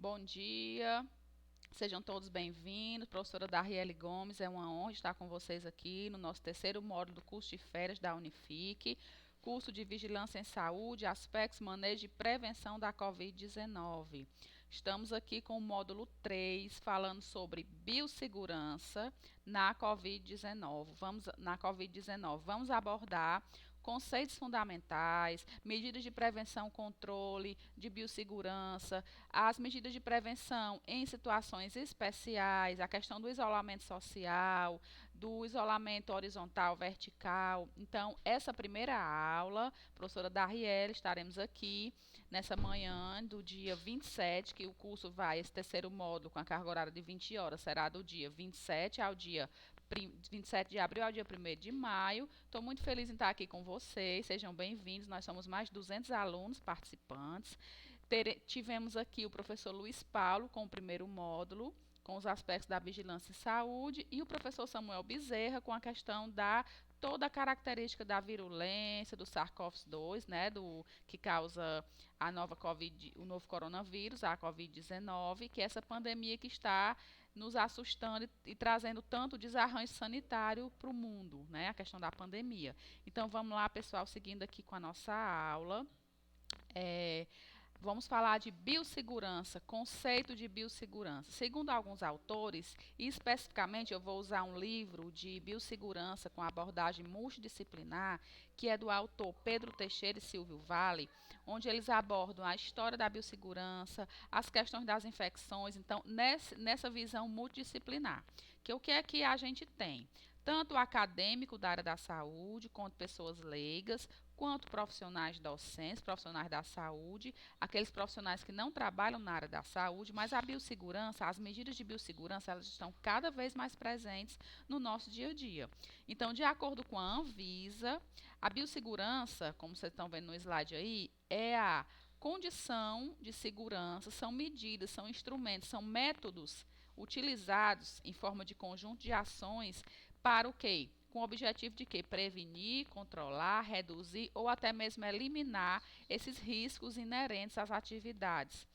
Bom dia, sejam todos bem-vindos. Professora Darriele Gomes, é uma honra estar com vocês aqui no nosso terceiro módulo do curso de férias da Unifique, curso de Vigilância em Saúde, Aspectos, Manejo e Prevenção da Covid-19. Estamos aqui com o módulo 3, falando sobre biossegurança na Covid-19. Vamos abordar conceitos fundamentais, medidas de prevenção, controle, de biossegurança, as medidas de prevenção em situações especiais, a questão do isolamento social, do isolamento horizontal, vertical. Então, essa primeira aula, professora Darriele, estaremos aqui nessa manhã do dia 27, que o curso vai, esse terceiro módulo, com a carga horária de 20 horas, será do dia 27 ao dia 27 de abril ao dia 1º de maio. Estou muito feliz em estar aqui com vocês, sejam bem-vindos. Nós somos mais de 200 alunos participantes. Tivemos aqui o professor Luiz Paulo com o primeiro módulo, com os aspectos da vigilância em saúde, e o professor Samuel Bezerra com a questão da toda a característica da virulência do SARS-CoV-2, né, que causa a nova COVID, o novo coronavírus, a Covid-19, que é essa pandemia que está nos assustando e trazendo tanto desarranjo sanitário para o mundo, né, a questão da pandemia. Então, vamos lá, pessoal, seguindo aqui com a nossa aula. Vamos falar de biossegurança, conceito de biossegurança. Segundo alguns autores, e especificamente eu vou usar um livro de biossegurança com abordagem multidisciplinar, que é do autor Pedro Teixeira e Silvio Vale, onde eles abordam a história da biossegurança, as questões das infecções, então, nessa visão multidisciplinar. Que o que é que a gente tem? Tanto o acadêmico da área da saúde, quanto pessoas leigas, quanto profissionais docentes, profissionais da saúde, aqueles profissionais que não trabalham na área da saúde, mas a biossegurança, as medidas de biossegurança, elas estão cada vez mais presentes no nosso dia a dia. Então, de acordo com a Anvisa, a biossegurança, como vocês estão vendo no slide aí, é a condição de segurança, são medidas, são instrumentos, são métodos utilizados em forma de conjunto de ações para o quê? Com o objetivo de quê? Prevenir, controlar, reduzir ou até mesmo eliminar esses riscos inerentes às atividades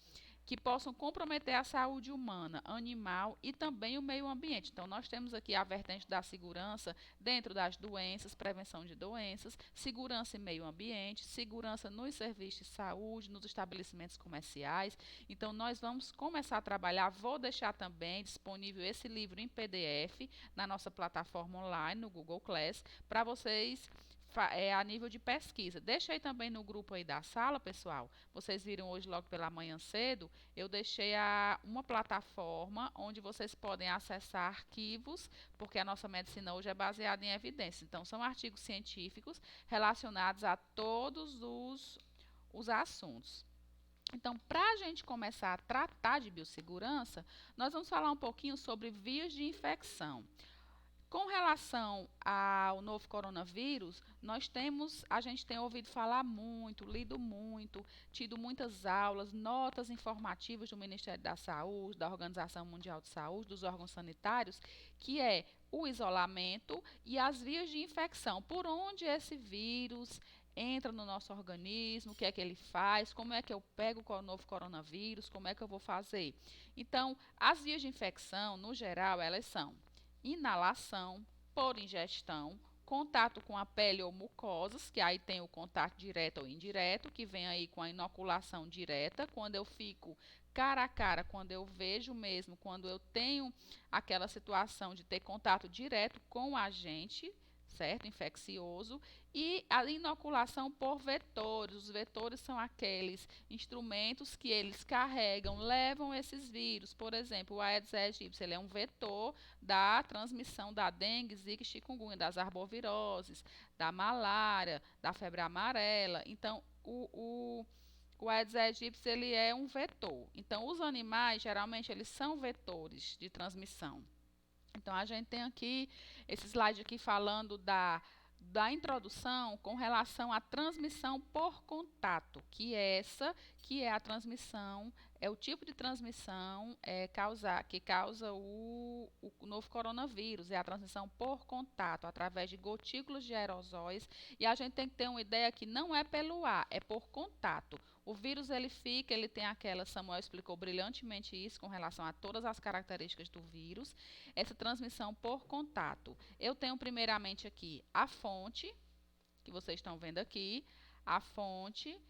que possam comprometer a saúde humana, animal e também o meio ambiente. Então, nós temos aqui a vertente da segurança dentro das doenças, prevenção de doenças, segurança e meio ambiente, segurança nos serviços de saúde, nos estabelecimentos comerciais. Então, nós vamos começar a trabalhar. Vou deixar também disponível esse livro em PDF na nossa plataforma online, no Google Class, para vocês a nível de pesquisa. Deixa aí também no grupo aí da sala, pessoal. Vocês viram hoje logo pela manhã cedo, eu deixei uma plataforma onde vocês podem acessar arquivos, porque a nossa medicina hoje é baseada em evidência. Então, são artigos científicos relacionados a todos os assuntos. Então, para a gente começar a tratar de biossegurança, nós vamos falar um pouquinho sobre vias de infecção. Com relação ao novo coronavírus, a gente tem ouvido falar muito, lido muito, tido muitas aulas, notas informativas do Ministério da Saúde, da Organização Mundial de Saúde, dos órgãos sanitários, que é o isolamento e as vias de infecção, por onde esse vírus entra no nosso organismo, o que é que ele faz, como é que eu pego o novo coronavírus, como é que eu vou fazer. Então, as vias de infecção, no geral, elas são inalação, por ingestão, contato com a pele ou mucosas, que aí tem o contato direto ou indireto, que vem aí com a inoculação direta, quando eu fico cara a cara, quando eu vejo mesmo, quando eu tenho aquela situação de ter contato direto com o agente, certo? Infeccioso, e a inoculação por vetores. Os vetores são aqueles instrumentos que eles carregam, levam esses vírus. Por exemplo, o Aedes aegypti, ele é um vetor da transmissão da dengue, zika e chikungunya, das arboviroses, da malária, da febre amarela. Então, o Aedes aegypti, ele é um vetor. Então, os animais, geralmente, eles são vetores de transmissão. Então, a gente tem aqui esse slide aqui falando da introdução com relação à transmissão por contato, que é a transmissão É o tipo de transmissão que causa o novo coronavírus, é a transmissão por contato, através de gotículas de aerosóis. E a gente tem que ter uma ideia que não é pelo ar, é por contato. O vírus ele tem aquela, Samuel explicou brilhantemente isso com relação a todas as características do vírus, essa transmissão por contato. Eu tenho primeiramente aqui a fonte, que vocês estão vendo aqui, a fonte,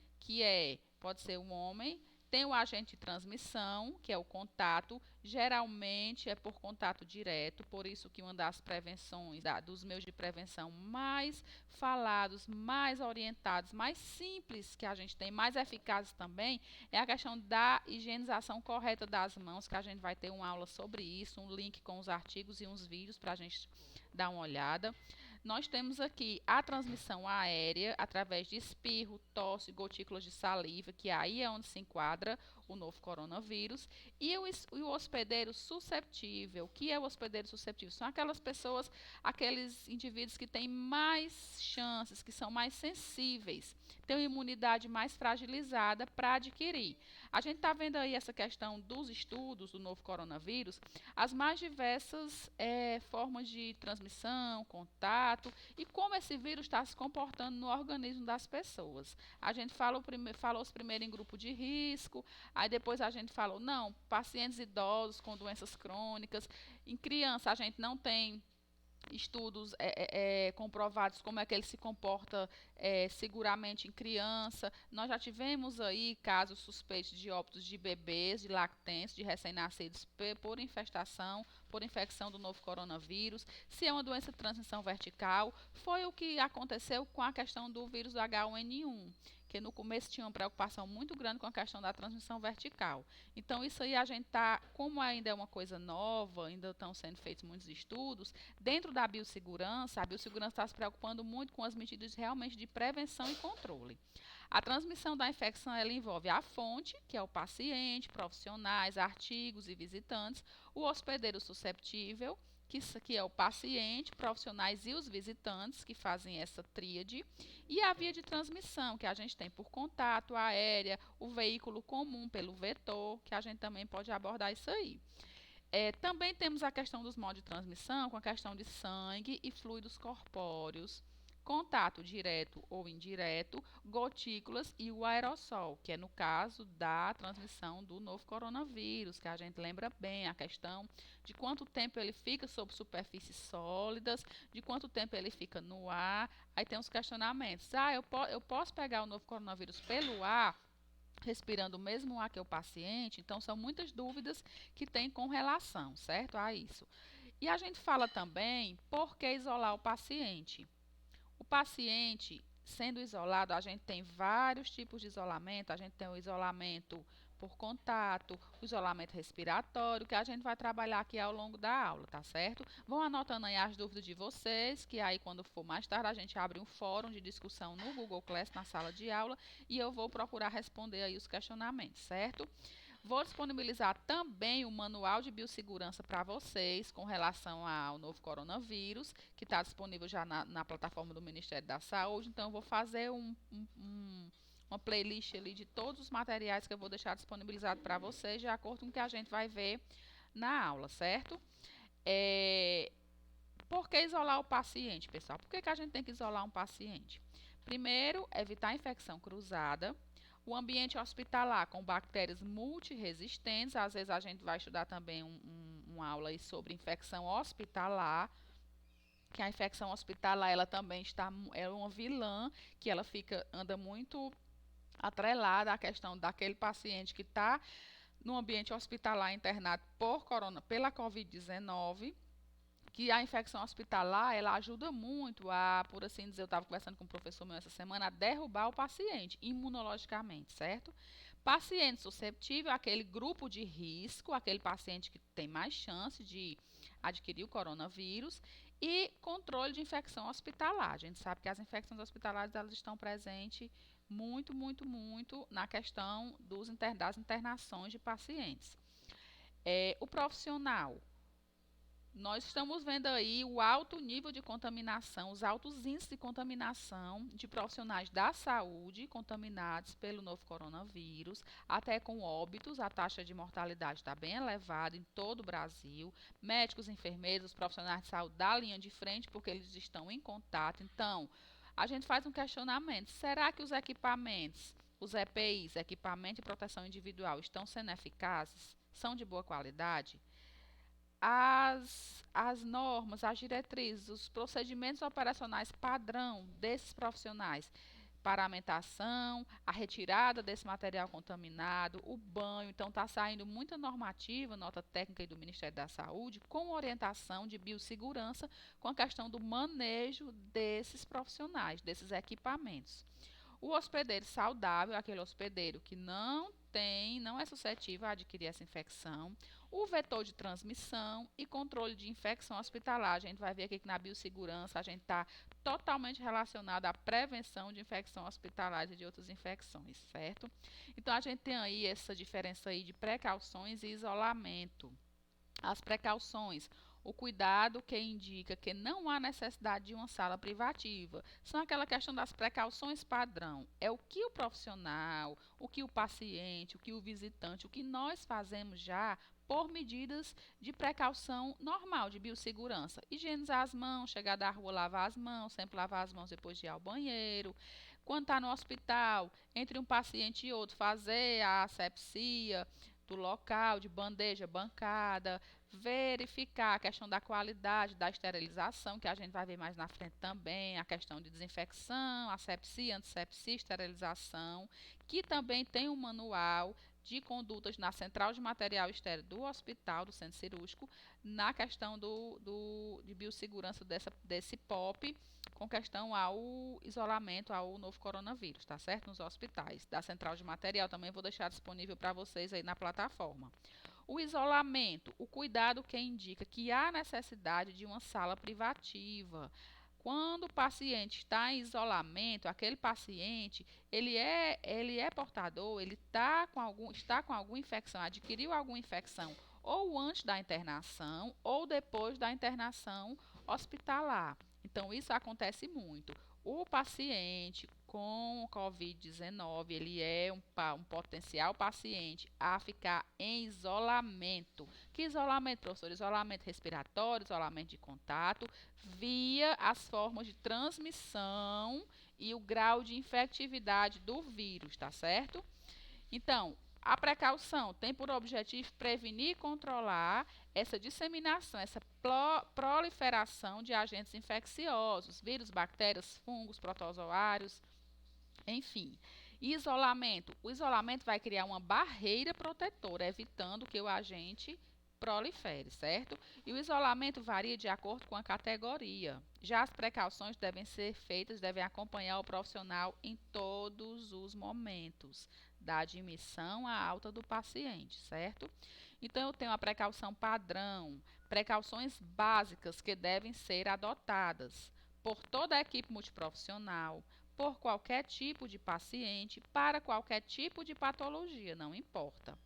pode ser um homem, tem o agente de transmissão, que é o contato, geralmente é por contato direto, por isso que uma das prevenções, dos meios de prevenção mais falados, mais orientados, mais simples que a gente tem, mais eficazes também, é a questão da higienização correta das mãos, que a gente vai ter uma aula sobre isso, um link com os artigos e uns vídeos para a gente dar uma olhada. Nós temos aqui a transmissão aérea através de espirro, tosse, gotículas de saliva, que aí é onde se enquadra o novo coronavírus, e o hospedeiro susceptível. O que é o hospedeiro susceptível? São aquelas pessoas, aqueles indivíduos que têm mais chances, que são mais sensíveis, têm uma imunidade mais fragilizada para adquirir. A gente está vendo aí essa questão dos estudos do novo coronavírus, as mais diversas formas de transmissão, contato e como esse vírus está se comportando no organismo das pessoas. A gente falou os primeiros em grupo de risco, aí depois a gente falou, não, pacientes idosos com doenças crônicas, em criança a gente não tem estudos comprovados como é que ele se comporta seguramente em criança. Nós já tivemos aí casos suspeitos de óbitos de bebês, de lactentes, de recém-nascidos por infestação, por infecção do novo coronavírus. Se é uma doença de transmissão vertical, foi o que aconteceu com a questão do vírus H1N1, que no começo tinha uma preocupação muito grande com a questão da transmissão vertical. Então, isso aí a gente está, como ainda é uma coisa nova, ainda estão sendo feitos muitos estudos, dentro da biossegurança, a biossegurança está se preocupando muito com as medidas realmente de prevenção e controle. A transmissão da infecção ela envolve a fonte, que é o paciente, profissionais, artigos e visitantes, o hospedeiro susceptível, que é o paciente, profissionais e os visitantes, que fazem essa tríade, e a via de transmissão, que a gente tem por contato, aérea, o veículo comum pelo vetor, que a gente também pode abordar isso aí. Também temos a questão dos modos de transmissão, com a questão de sangue e fluidos corpóreos, contato direto ou indireto, gotículas e o aerossol, que é no caso da transmissão do novo coronavírus, que a gente lembra bem a questão de quanto tempo ele fica sobre superfícies sólidas, de quanto tempo ele fica no ar. Aí tem os questionamentos. Eu posso pegar o novo coronavírus pelo ar? Respirando o mesmo ar que o paciente, então são muitas dúvidas que tem com relação, certo, a isso. E a gente fala também por que isolar o paciente. O paciente, sendo isolado, a gente tem vários tipos de isolamento, a gente tem o isolamento por contato, o isolamento respiratório, que a gente vai trabalhar aqui ao longo da aula, tá certo? Vão anotando aí as dúvidas de vocês, que aí quando for mais tarde a gente abre um fórum de discussão no Google Class, na sala de aula, e eu vou procurar responder aí os questionamentos, certo? Vou disponibilizar também o manual de biossegurança para vocês com relação ao novo coronavírus, que está disponível já na plataforma do Ministério da Saúde. Então, eu vou fazer uma playlist ali de todos os materiais que eu vou deixar disponibilizado para vocês, de acordo com o que a gente vai ver na aula, certo? Por que isolar o paciente, pessoal? Por que a gente tem que isolar um paciente? Primeiro, evitar a infecção cruzada. O ambiente hospitalar com bactérias multiresistentes, às vezes a gente vai estudar também uma aula aí sobre infecção hospitalar, que a infecção hospitalar ela também é uma vilã, que ela anda muito atrelada à questão daquele paciente que está no ambiente hospitalar internado pela Covid-19, que a infecção hospitalar, ela ajuda muito por assim dizer, eu estava conversando com o professor meu essa semana, a derrubar o paciente imunologicamente, certo? Paciente susceptível, aquele grupo de risco, aquele paciente que tem mais chance de adquirir o coronavírus, e controle de infecção hospitalar. A gente sabe que as infecções hospitalares, elas estão presentes muito, muito, muito na questão das internações de pacientes. O profissional, Nós estamos vendo aí o alto nível de contaminação, os altos índices de contaminação de profissionais da saúde contaminados pelo novo coronavírus, até com óbitos, a taxa de mortalidade está bem elevada em todo o Brasil. Médicos, enfermeiros, profissionais de saúde da linha de frente, porque eles estão em contato. Então, a gente faz um questionamento: será que os equipamentos, os EPIs, equipamento de proteção individual, estão sendo eficazes? São de boa qualidade? As normas, as diretrizes, os procedimentos operacionais padrão desses profissionais, paramentação, a retirada desse material contaminado, o banho. Então, está saindo muita normativa, nota técnica aí do Ministério da Saúde, com orientação de biossegurança, com a questão do manejo desses profissionais, desses equipamentos. O hospedeiro saudável é aquele hospedeiro que não é suscetível a adquirir essa infecção. O vetor de transmissão e controle de infecção hospitalar. A gente vai ver aqui que na biossegurança a gente está totalmente relacionado à prevenção de infecção hospitalar e de outras infecções, certo? Então a gente tem aí essa diferença aí de precauções e isolamento. As precauções, o cuidado que indica que não há necessidade de uma sala privativa. São aquela questão das precauções padrão. É o que o profissional, o que o paciente, o que o visitante, o que nós fazemos já por medidas de precaução normal, de biossegurança. Higienizar as mãos, chegar da rua, lavar as mãos, sempre lavar as mãos depois de ir ao banheiro. Quando está no hospital, entre um paciente e outro, fazer a asepsia do local, de bandeja, bancada, verificar a questão da qualidade, da esterilização, que a gente vai ver mais na frente também, a questão de desinfecção, asepsia, antisepsia, esterilização, que também tem um manual de condutas na central de material estéril do hospital, do centro cirúrgico, na questão de biossegurança desse POP, com questão ao isolamento, ao novo coronavírus, tá certo? Nos hospitais. Da central de material também vou deixar disponível para vocês aí na plataforma. O isolamento, o cuidado que indica que há necessidade de uma sala privativa. Quando o paciente está em isolamento, aquele paciente, ele é portador, ele está com alguma infecção, adquiriu alguma infecção, ou antes da internação, ou depois da internação hospitalar. Então, isso acontece muito. O paciente com Covid-19, ele é um potencial paciente a ficar em isolamento. Que isolamento, professor? Isolamento respiratório, isolamento de contato, via as formas de transmissão e o grau de infectividade do vírus, tá certo? Então, a precaução tem por objetivo prevenir e controlar essa disseminação, essa proliferação de agentes infecciosos, vírus, bactérias, fungos, protozoários, enfim. Isolamento. O isolamento vai criar uma barreira protetora, evitando que o agente prolifere, certo? E o isolamento varia de acordo com a categoria. Já as precauções devem ser feitas, devem acompanhar o profissional em todos os momentos, da admissão à alta do paciente, certo? Então, eu tenho a precaução padrão, precauções básicas que devem ser adotadas por toda a equipe multiprofissional, por qualquer tipo de paciente, para qualquer tipo de patologia, não importa.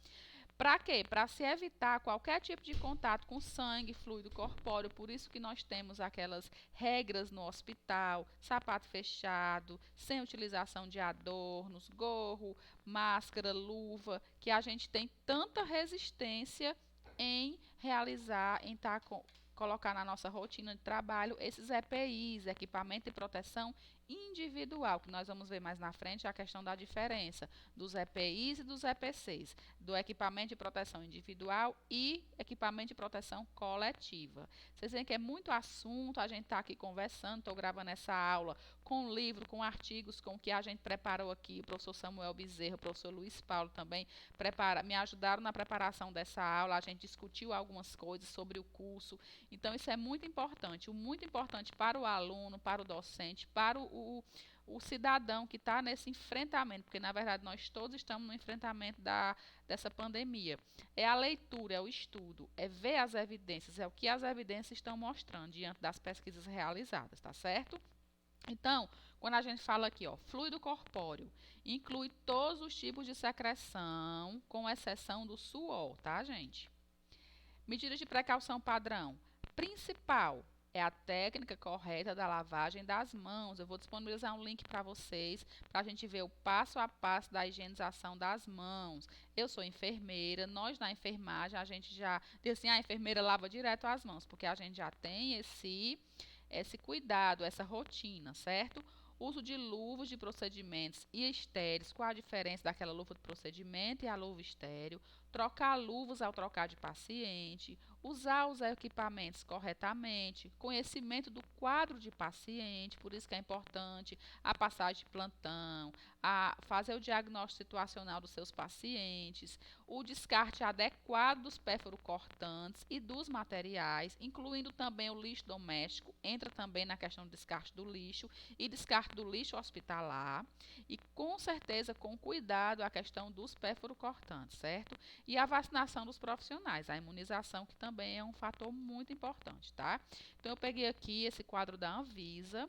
Para quê? Para se evitar qualquer tipo de contato com sangue, fluido corpóreo, por isso que nós temos aquelas regras no hospital, sapato fechado, sem utilização de adornos, gorro, máscara, luva, que a gente tem tanta resistência em realizar, em colocar na nossa rotina de trabalho esses EPIs, equipamento de proteção individual, que nós vamos ver mais na frente a questão da diferença dos EPIs e dos EPCs, do equipamento de proteção individual e equipamento de proteção coletiva. Vocês veem que é muito assunto, a gente está aqui conversando, estou gravando essa aula com livro, com artigos, com o que a gente preparou aqui, o professor Samuel Bezerra, o professor Luiz Paulo também me ajudaram na preparação dessa aula, a gente discutiu algumas coisas sobre o curso, então isso é muito importante para o aluno, para o docente, para o cidadão que está nesse enfrentamento, porque na verdade nós todos estamos no enfrentamento dessa pandemia. É a leitura, é o estudo, é ver as evidências, é o que as evidências estão mostrando diante das pesquisas realizadas, tá certo? Então, quando a gente fala aqui, ó, fluido corpóreo, inclui todos os tipos de secreção, com exceção do suor, tá, gente? Medidas de precaução padrão. principal é a técnica correta da lavagem das mãos. Eu vou disponibilizar um link para vocês, para a gente ver o passo a passo da higienização das mãos. Eu sou enfermeira, nós na enfermagem, a gente já diz assim, a enfermeira lava direto as mãos, porque a gente já tem esse cuidado, essa rotina, certo? Uso de luvas de procedimentos e estéreis. Qual a diferença daquela luva de procedimento e a luva estéreo? Trocar luvas ao trocar de paciente, usar os equipamentos corretamente, conhecimento do quadro de paciente, por isso que é importante a passagem de plantão, a fazer o diagnóstico situacional dos seus pacientes, o descarte adequado dos pérfuro-cortantes e dos materiais, incluindo também o lixo doméstico, entra também na questão do descarte do lixo e descarte do lixo hospitalar, e com certeza com cuidado a questão dos pérfuro-cortantes, certo? E a vacinação dos profissionais, a imunização, que também é um fator muito importante, tá? Então, eu peguei aqui esse quadro da Anvisa,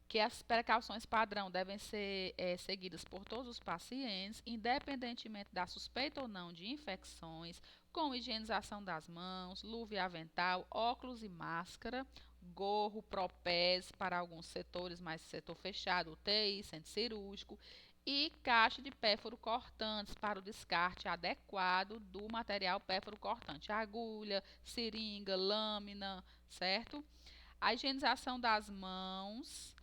que as precauções padrão devem ser seguidas por todos os pacientes, independentemente da suspeita ou não de infecções, com higienização das mãos, luva e avental, óculos e máscara, gorro, propés para alguns setores, mais setor fechado, UTI, centro cirúrgico, e caixa de pérfuro cortantes para o descarte adequado do material pérfuro cortante, agulha, seringa, lâmina, certo? A higienização das mãos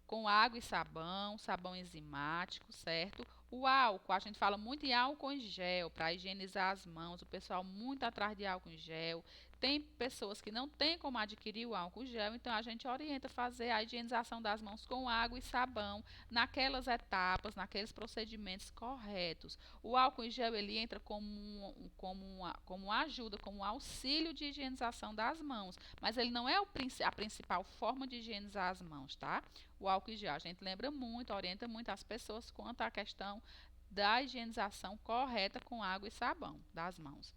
com água e sabão, sabão enzimático, certo? O álcool, a gente fala muito em álcool em gel para higienizar as mãos, o pessoal muito atrás de álcool em gel. Tem pessoas que não têm como adquirir o álcool em gel, então a gente orienta a fazer a higienização das mãos com água e sabão naquelas etapas, naqueles procedimentos corretos. O álcool em gel ele entra como ajuda, como auxílio de higienização das mãos, mas ele não é a principal forma de higienizar as mãos, tá? O álcool em gel, a gente lembra muito, orienta muito as pessoas quanto à questão da higienização correta com água e sabão das mãos.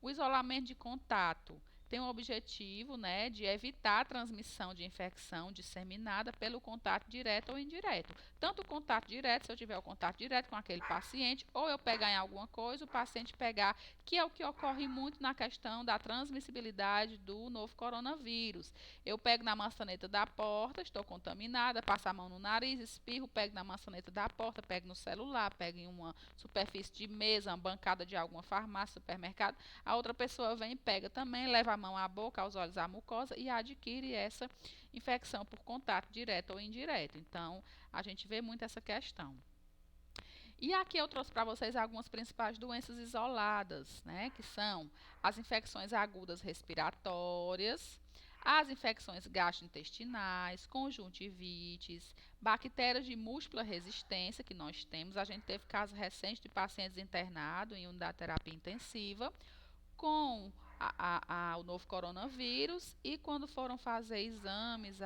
O isolamento de contato tem o objetivo, né, de evitar a transmissão de infecção disseminada pelo contato direto ou indireto. Tanto o contato direto, se eu tiver o contato direto com aquele paciente, ou eu pegar em alguma coisa, o paciente pegar, que é o que ocorre muito na questão da transmissibilidade do novo coronavírus. Eu pego na maçaneta da porta, estou contaminada, passo a mão no nariz, espirro, pego na maçaneta da porta, pego no celular, pego em uma superfície de mesa, uma bancada de alguma farmácia, supermercado, a outra pessoa vem e pega também, leva a mão à boca, aos olhos, à mucosa e adquire essa infecção por contato direto ou indireto. Então, a gente vê muito essa questão. E aqui eu trouxe para vocês algumas principais doenças isoladas, né? Que são as infecções agudas respiratórias, as infecções gastrointestinais, conjuntivites, bactérias de múltipla resistência que nós temos. A gente teve casos recentes de pacientes internados em unidade de terapia intensiva com o novo coronavírus, e quando foram fazer exames,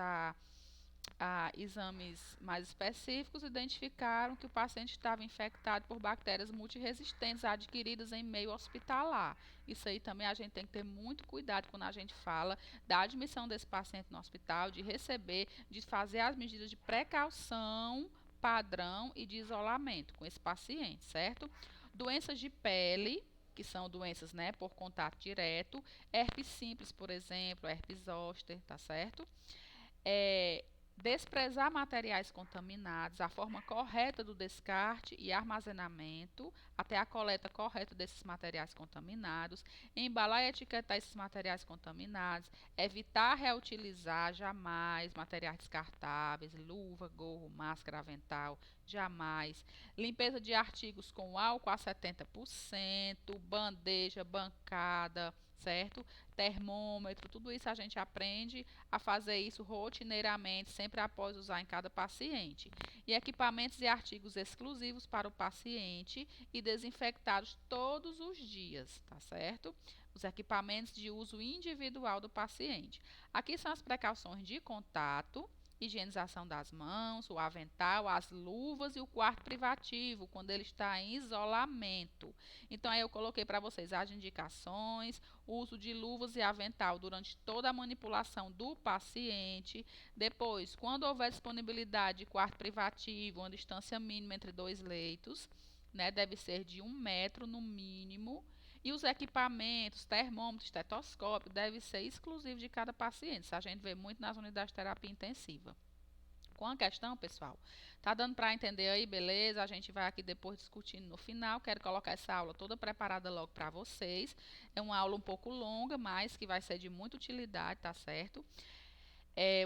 exames mais específicos, identificaram que o paciente estava infectado por bactérias multiresistentes adquiridas em meio hospitalar. Isso aí também a gente tem que ter muito cuidado quando a gente fala da admissão desse paciente no hospital, de receber, de fazer as medidas de precaução padrão e de isolamento com esse paciente, certo? Doenças de pele, que são doenças, né, por contato direto, herpes simples, por exemplo, herpes zoster, tá certo? Desprezar materiais contaminados, a forma correta do descarte e armazenamento, até a coleta correta desses materiais contaminados, embalar e etiquetar esses materiais contaminados, evitar reutilizar jamais materiais descartáveis, luva, gorro, máscara, avental, jamais. Limpeza de artigos com álcool a 70%, bandeja, bancada, certo? Termômetro, tudo isso a gente aprende a fazer isso rotineiramente, sempre após usar em cada paciente. E equipamentos e artigos exclusivos para o paciente e desinfectados todos os dias, tá certo? Os equipamentos de uso individual do paciente. Aqui são as precauções de contato, higienização das mãos, o avental, as luvas e o quarto privativo, quando ele está em isolamento. Então, aí eu coloquei para vocês as indicações, uso de luvas e avental durante toda a manipulação do paciente. Depois, quando houver disponibilidade de quarto privativo, uma distância mínima entre dois leitos, né, deve ser de 1 metro no mínimo. E os equipamentos, termômetro, estetoscópio, deve ser exclusivo de cada paciente. Isso a gente vê muito nas unidades de terapia intensiva. Com a questão, pessoal, tá dando para entender aí, beleza? A gente vai aqui depois discutindo no final. Quero colocar essa aula toda preparada logo para vocês. É uma aula um pouco longa, mas que vai ser de muita utilidade, tá certo?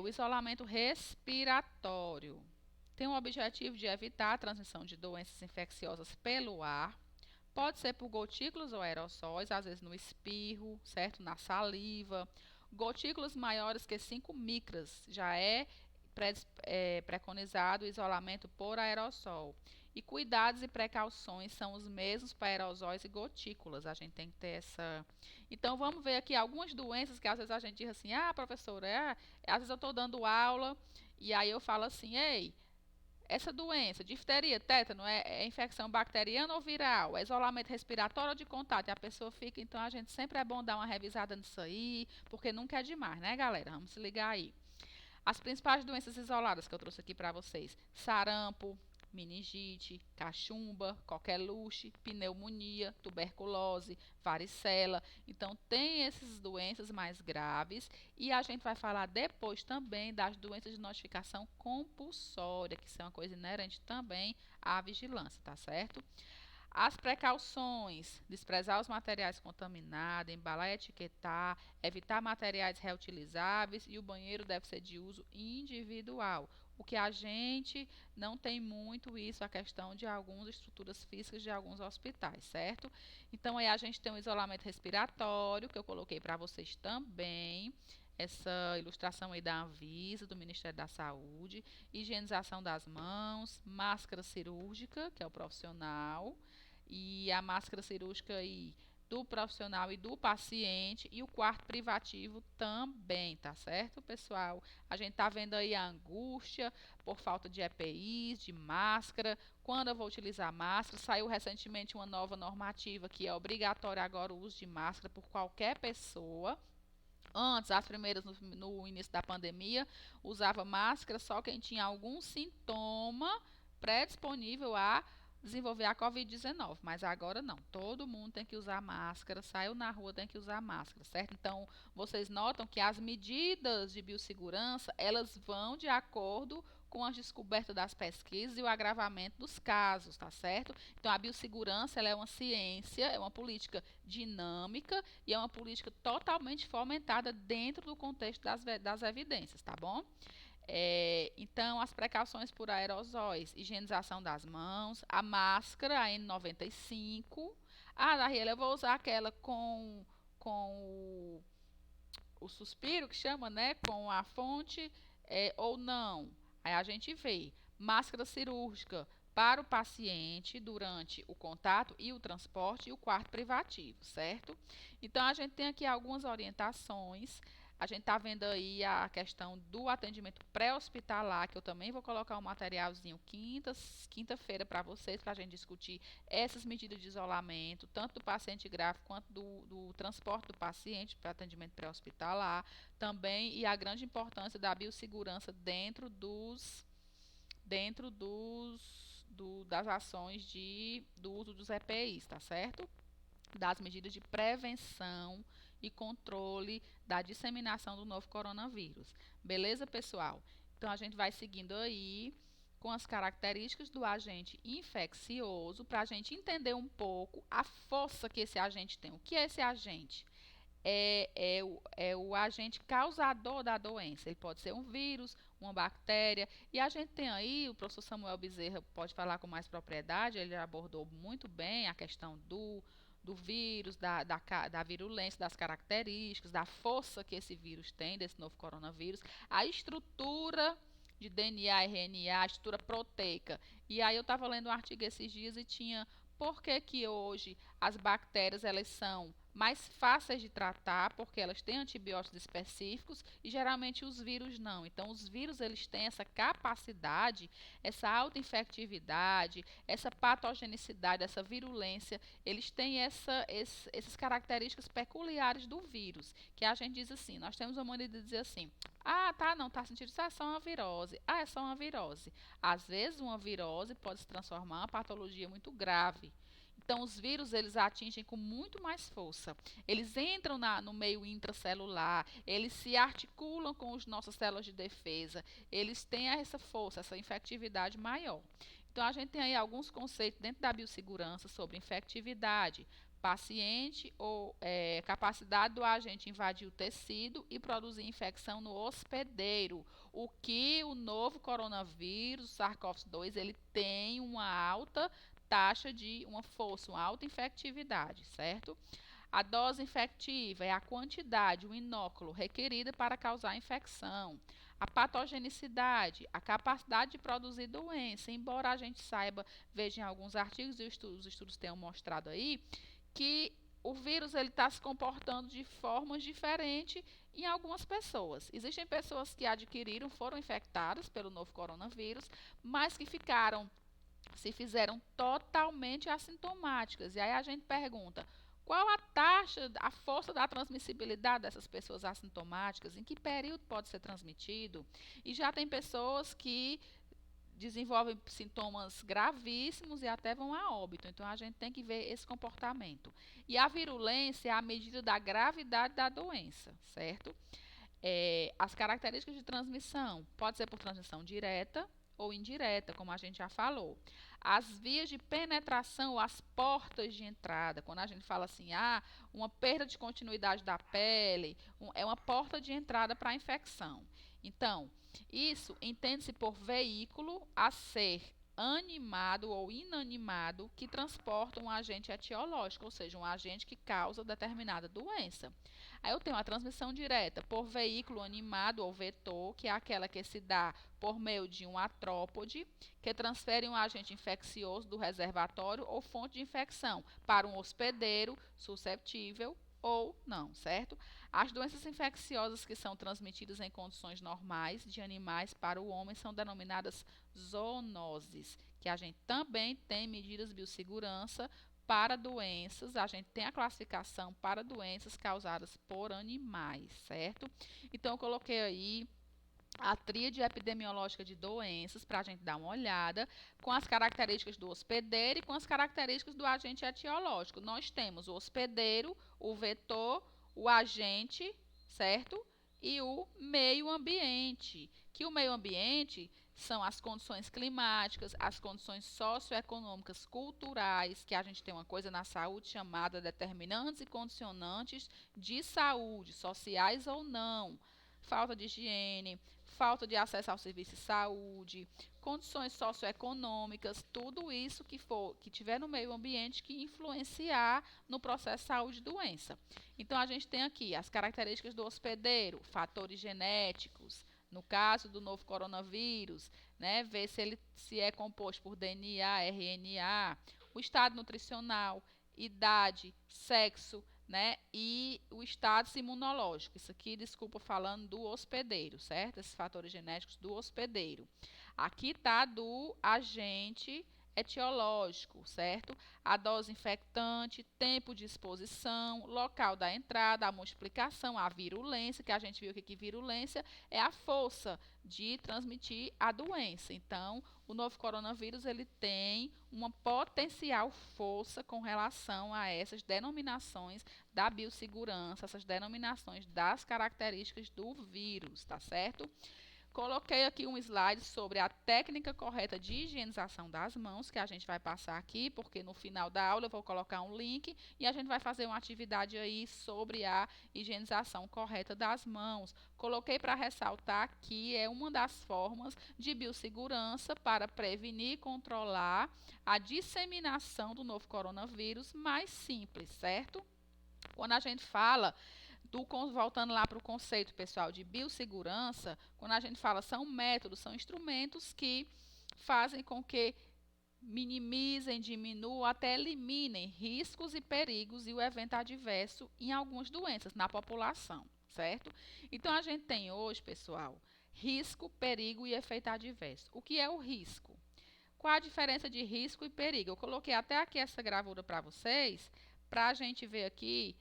O isolamento respiratório tem o objetivo de evitar a transmissão de doenças infecciosas pelo ar. Pode ser por gotículas ou aerossóis, às vezes no espirro, certo? Na saliva. Gotículas maiores que 5 micras já é preconizado o isolamento por aerossol. E cuidados e precauções são os mesmos para aerosóis e gotículas. A gente tem que ter essa. Então, vamos ver aqui algumas doenças que às vezes a gente diz assim: ah, professora, às vezes eu estou dando aula e aí eu falo assim: ei, essa doença, difteria, tétano, é infecção bacteriana ou viral? É isolamento respiratório ou de contato? E a pessoa fica, então a gente sempre é bom dar uma revisada nisso aí, porque nunca é demais, né, galera? Vamos se ligar aí. As principais doenças isoladas que eu trouxe aqui para vocês: sarampo, meningite, cachumba, coqueluche, pneumonia, tuberculose, varicela. Então, tem essas doenças mais graves e a gente vai falar depois também das doenças de notificação compulsória, que são uma coisa inerente também à vigilância, tá certo? As precauções: desprezar os materiais contaminados, embalar e etiquetar, evitar materiais reutilizáveis e o banheiro deve ser de uso individual. O que a gente não tem muito isso, a questão de algumas estruturas físicas de alguns hospitais, certo? Então, aí a gente tem o isolamento respiratório, que eu coloquei para vocês também. Essa ilustração aí da Anvisa, do Ministério da Saúde, higienização das mãos, máscara cirúrgica, que é o profissional, e a máscara cirúrgica aí do profissional e do paciente, e o quarto privativo também, tá certo, pessoal? A gente tá vendo aí a angústia por falta de EPIs, de máscara. Quando eu vou utilizar máscara? Saiu recentemente uma nova normativa que é obrigatório agora o uso de máscara por qualquer pessoa. Antes, as primeiras no início da pandemia, usava máscara só quem tinha algum sintoma predisponível a desenvolver a Covid-19, mas agora não, todo mundo tem que usar máscara, saiu na rua tem que usar máscara, certo? Então, vocês notam que as medidas de biossegurança, elas vão de acordo com as descobertas das pesquisas e o agravamento dos casos, tá certo? Então, a biossegurança, ela é uma ciência, é uma política dinâmica e é uma política totalmente fomentada dentro do contexto das evidências, tá bom? Então, as precauções por aerosóis: higienização das mãos, a máscara, a N95. Ah, Dariela, eu vou usar aquela com o suspiro, que chama, né? Com a fonte, ou não. Aí a gente vê máscara cirúrgica para o paciente durante o contato e o transporte e o quarto privativo, certo? Então, a gente tem aqui algumas orientações. A gente está vendo aí a questão do atendimento pré-hospitalar, que eu também vou colocar um materialzinho quinta-feira para vocês, para a gente discutir essas medidas de isolamento, tanto do paciente grave quanto do transporte do paciente para atendimento pré-hospitalar também, e a grande importância da biossegurança das ações do uso dos EPIs, tá certo? Das medidas de prevenção e controle da disseminação do novo coronavírus. Beleza, pessoal? Então, a gente vai seguindo aí com as características do agente infeccioso para a gente entender um pouco a força que esse agente tem. O que é esse agente? É o agente causador da doença. Ele pode ser um vírus, uma bactéria. E a gente tem aí, o professor Samuel Bezerra pode falar com mais propriedade, ele abordou muito bem a questão do vírus, da virulência, das características, da força que esse vírus tem, desse novo coronavírus, a estrutura de DNA, RNA, a estrutura proteica. E aí eu estava lendo um artigo esses dias e tinha por que que hoje as bactérias elas são mais fáceis de tratar, porque elas têm antibióticos específicos e geralmente os vírus não. Então, os vírus eles têm essa capacidade, essa autoinfectividade, essa patogenicidade, essa virulência, eles têm essas características peculiares do vírus, que a gente diz assim, nós temos uma maneira de dizer assim: ah, tá, não, tá sentindo isso, é só uma virose. Ah, é só uma virose. Às vezes, uma virose pode se transformar em uma patologia muito grave. Então, os vírus, eles atingem com muito mais força. Eles entram no meio intracelular, eles se articulam com as nossas células de defesa, eles têm essa força, essa infectividade maior. Então, a gente tem aí alguns conceitos dentro da biossegurança sobre infectividade, paciente ou capacidade do agente invadir o tecido e produzir infecção no hospedeiro. O que o novo coronavírus, SARS-CoV-2, ele tem uma alta taxa de uma força, uma alta infectividade, certo? A dose infectiva é a quantidade, o inóculo requerida para causar infecção. A patogenicidade, a capacidade de produzir doença, embora a gente saiba, veja em alguns artigos e os estudos tenham mostrado aí, que o vírus ele está se comportando de formas diferentes em algumas pessoas. Existem pessoas que adquiriram, foram infectadas pelo novo coronavírus, mas que se fizeram totalmente assintomáticas. E aí a gente pergunta, qual a taxa, a força da transmissibilidade dessas pessoas assintomáticas? Em que período pode ser transmitido? E já tem pessoas que desenvolvem sintomas gravíssimos e até vão a óbito. Então a gente tem que ver esse comportamento. E a virulência é a medida da gravidade da doença, certo? As características de transmissão pode ser por transmissão direta ou indireta, como a gente já falou. As vias de penetração, as portas de entrada, quando a gente fala assim, uma perda de continuidade da pele, é uma porta de entrada para a infecção. Então, isso entende-se por veículo a ser animado ou inanimado que transporta um agente etiológico, ou seja, um agente que causa determinada doença. Aí eu tenho a transmissão direta por veículo animado ou vetor, que é aquela que se dá por meio de um artrópode, que transfere um agente infeccioso do reservatório ou fonte de infecção para um hospedeiro susceptível ou não, certo? As doenças infecciosas que são transmitidas em condições normais de animais para o homem são denominadas zoonoses, que a gente também tem medidas de biossegurança para doenças, a gente tem a classificação para doenças causadas por animais, certo? Então, eu coloquei aí a tríade epidemiológica de doenças para a gente dar uma olhada com as características do hospedeiro e com as características do agente etiológico. Nós temos o hospedeiro, o vetor, o agente, certo? E o meio ambiente, que o meio ambiente são as condições climáticas, as condições socioeconômicas, culturais, que a gente tem uma coisa na saúde chamada determinantes e condicionantes de saúde, sociais ou não, falta de higiene, falta de acesso ao serviço de saúde, condições socioeconômicas, tudo isso que tiver no meio ambiente que influenciar no processo de saúde e doença. Então a gente tem aqui as características do hospedeiro, fatores genéticos, no caso do novo coronavírus, né, ver se é composto por DNA, RNA, o estado nutricional, idade, sexo, né, e o status imunológico. Isso aqui, desculpa, falando do hospedeiro, certo? Esses fatores genéticos do hospedeiro. Aqui está do agente etiológico, certo? A dose infectante, tempo de exposição, local da entrada, a multiplicação, a virulência, que a gente viu que virulência é a força de transmitir a doença. Então, o novo coronavírus ele tem uma potencial força com relação a essas denominações da biossegurança, essas denominações das características do vírus, tá certo? Coloquei aqui um slide sobre a técnica correta de higienização das mãos, que a gente vai passar aqui, porque no final da aula eu vou colocar um link e a gente vai fazer uma atividade aí sobre a higienização correta das mãos. Coloquei para ressaltar que é uma das formas de biossegurança para prevenir e controlar a disseminação do novo coronavírus mais simples, certo? Quando a gente fala voltando lá para o conceito, pessoal, de biossegurança, quando a gente fala são métodos, são instrumentos que fazem com que minimizem, diminuam, até eliminem riscos e perigos e o evento adverso em algumas doenças na população, certo? Então, a gente tem hoje, pessoal, risco, perigo e efeito adverso. O que é o risco? Qual a diferença de risco e perigo? Eu coloquei até aqui essa gravura para vocês, para a gente ver aqui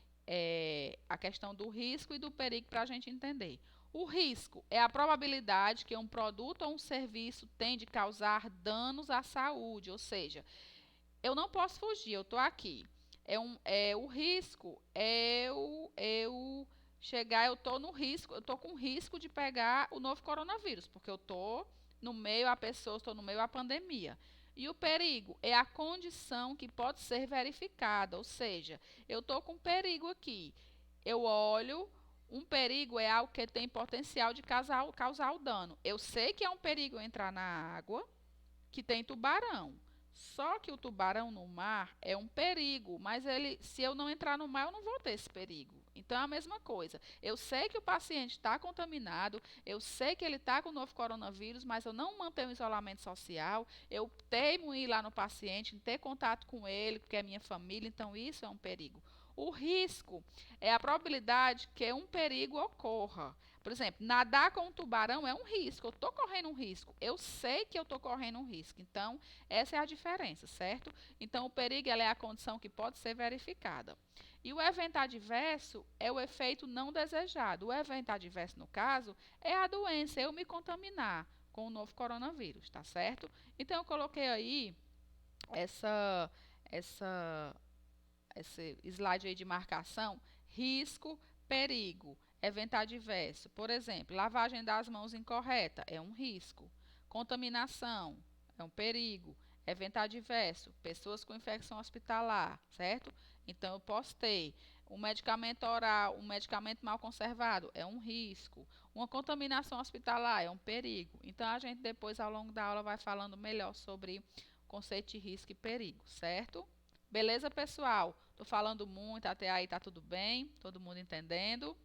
a questão do risco e do perigo para a gente entender. O risco é a probabilidade que um produto ou um serviço tem de causar danos à saúde, ou seja, Eu não posso fugir, eu estou aqui. O risco eu chegar, eu estou no risco, eu estou com risco de pegar o novo coronavírus, porque eu estou no meio a pessoas, estou no meio a pandemia. E o perigo é a condição que pode ser verificada, ou seja, eu estou com perigo aqui. Eu olho, um perigo é algo que tem potencial de causar o dano. Eu sei que é um perigo entrar na água, que tem tubarão. Só que o tubarão no mar é um perigo, mas se eu não entrar no mar, eu não vou ter esse perigo. Então é a mesma coisa. Eu sei que o paciente está contaminado, eu sei que ele está com o novo coronavírus, mas eu não mantenho o isolamento social, eu teimo em ir lá no paciente, em ter contato com ele, porque é minha família, então isso é um perigo. O risco é a probabilidade que um perigo ocorra. Por exemplo, nadar com um tubarão é um risco. Eu estou correndo um risco. Eu sei que eu estou correndo um risco. Então, essa é a diferença, certo? Então, o perigo é a condição que pode ser verificada. E o evento adverso é o efeito não desejado. O evento adverso, no caso, é a doença, eu me contaminar com o novo coronavírus, tá certo? Então, eu coloquei aí essa, essa esse slide aí de marcação, risco, perigo, evento adverso. Por exemplo, lavagem das mãos incorreta é um risco. Contaminação é um perigo. Evento adverso, pessoas com infecção hospitalar, certo? Então, eu posso ter um medicamento oral, um medicamento mal conservado, é um risco. Uma contaminação hospitalar é um perigo. Então, a gente depois, ao longo da aula, vai falando melhor sobre o conceito de risco e perigo, certo? Beleza, pessoal? Tô falando muito, até aí tá tudo bem? Todo mundo entendendo?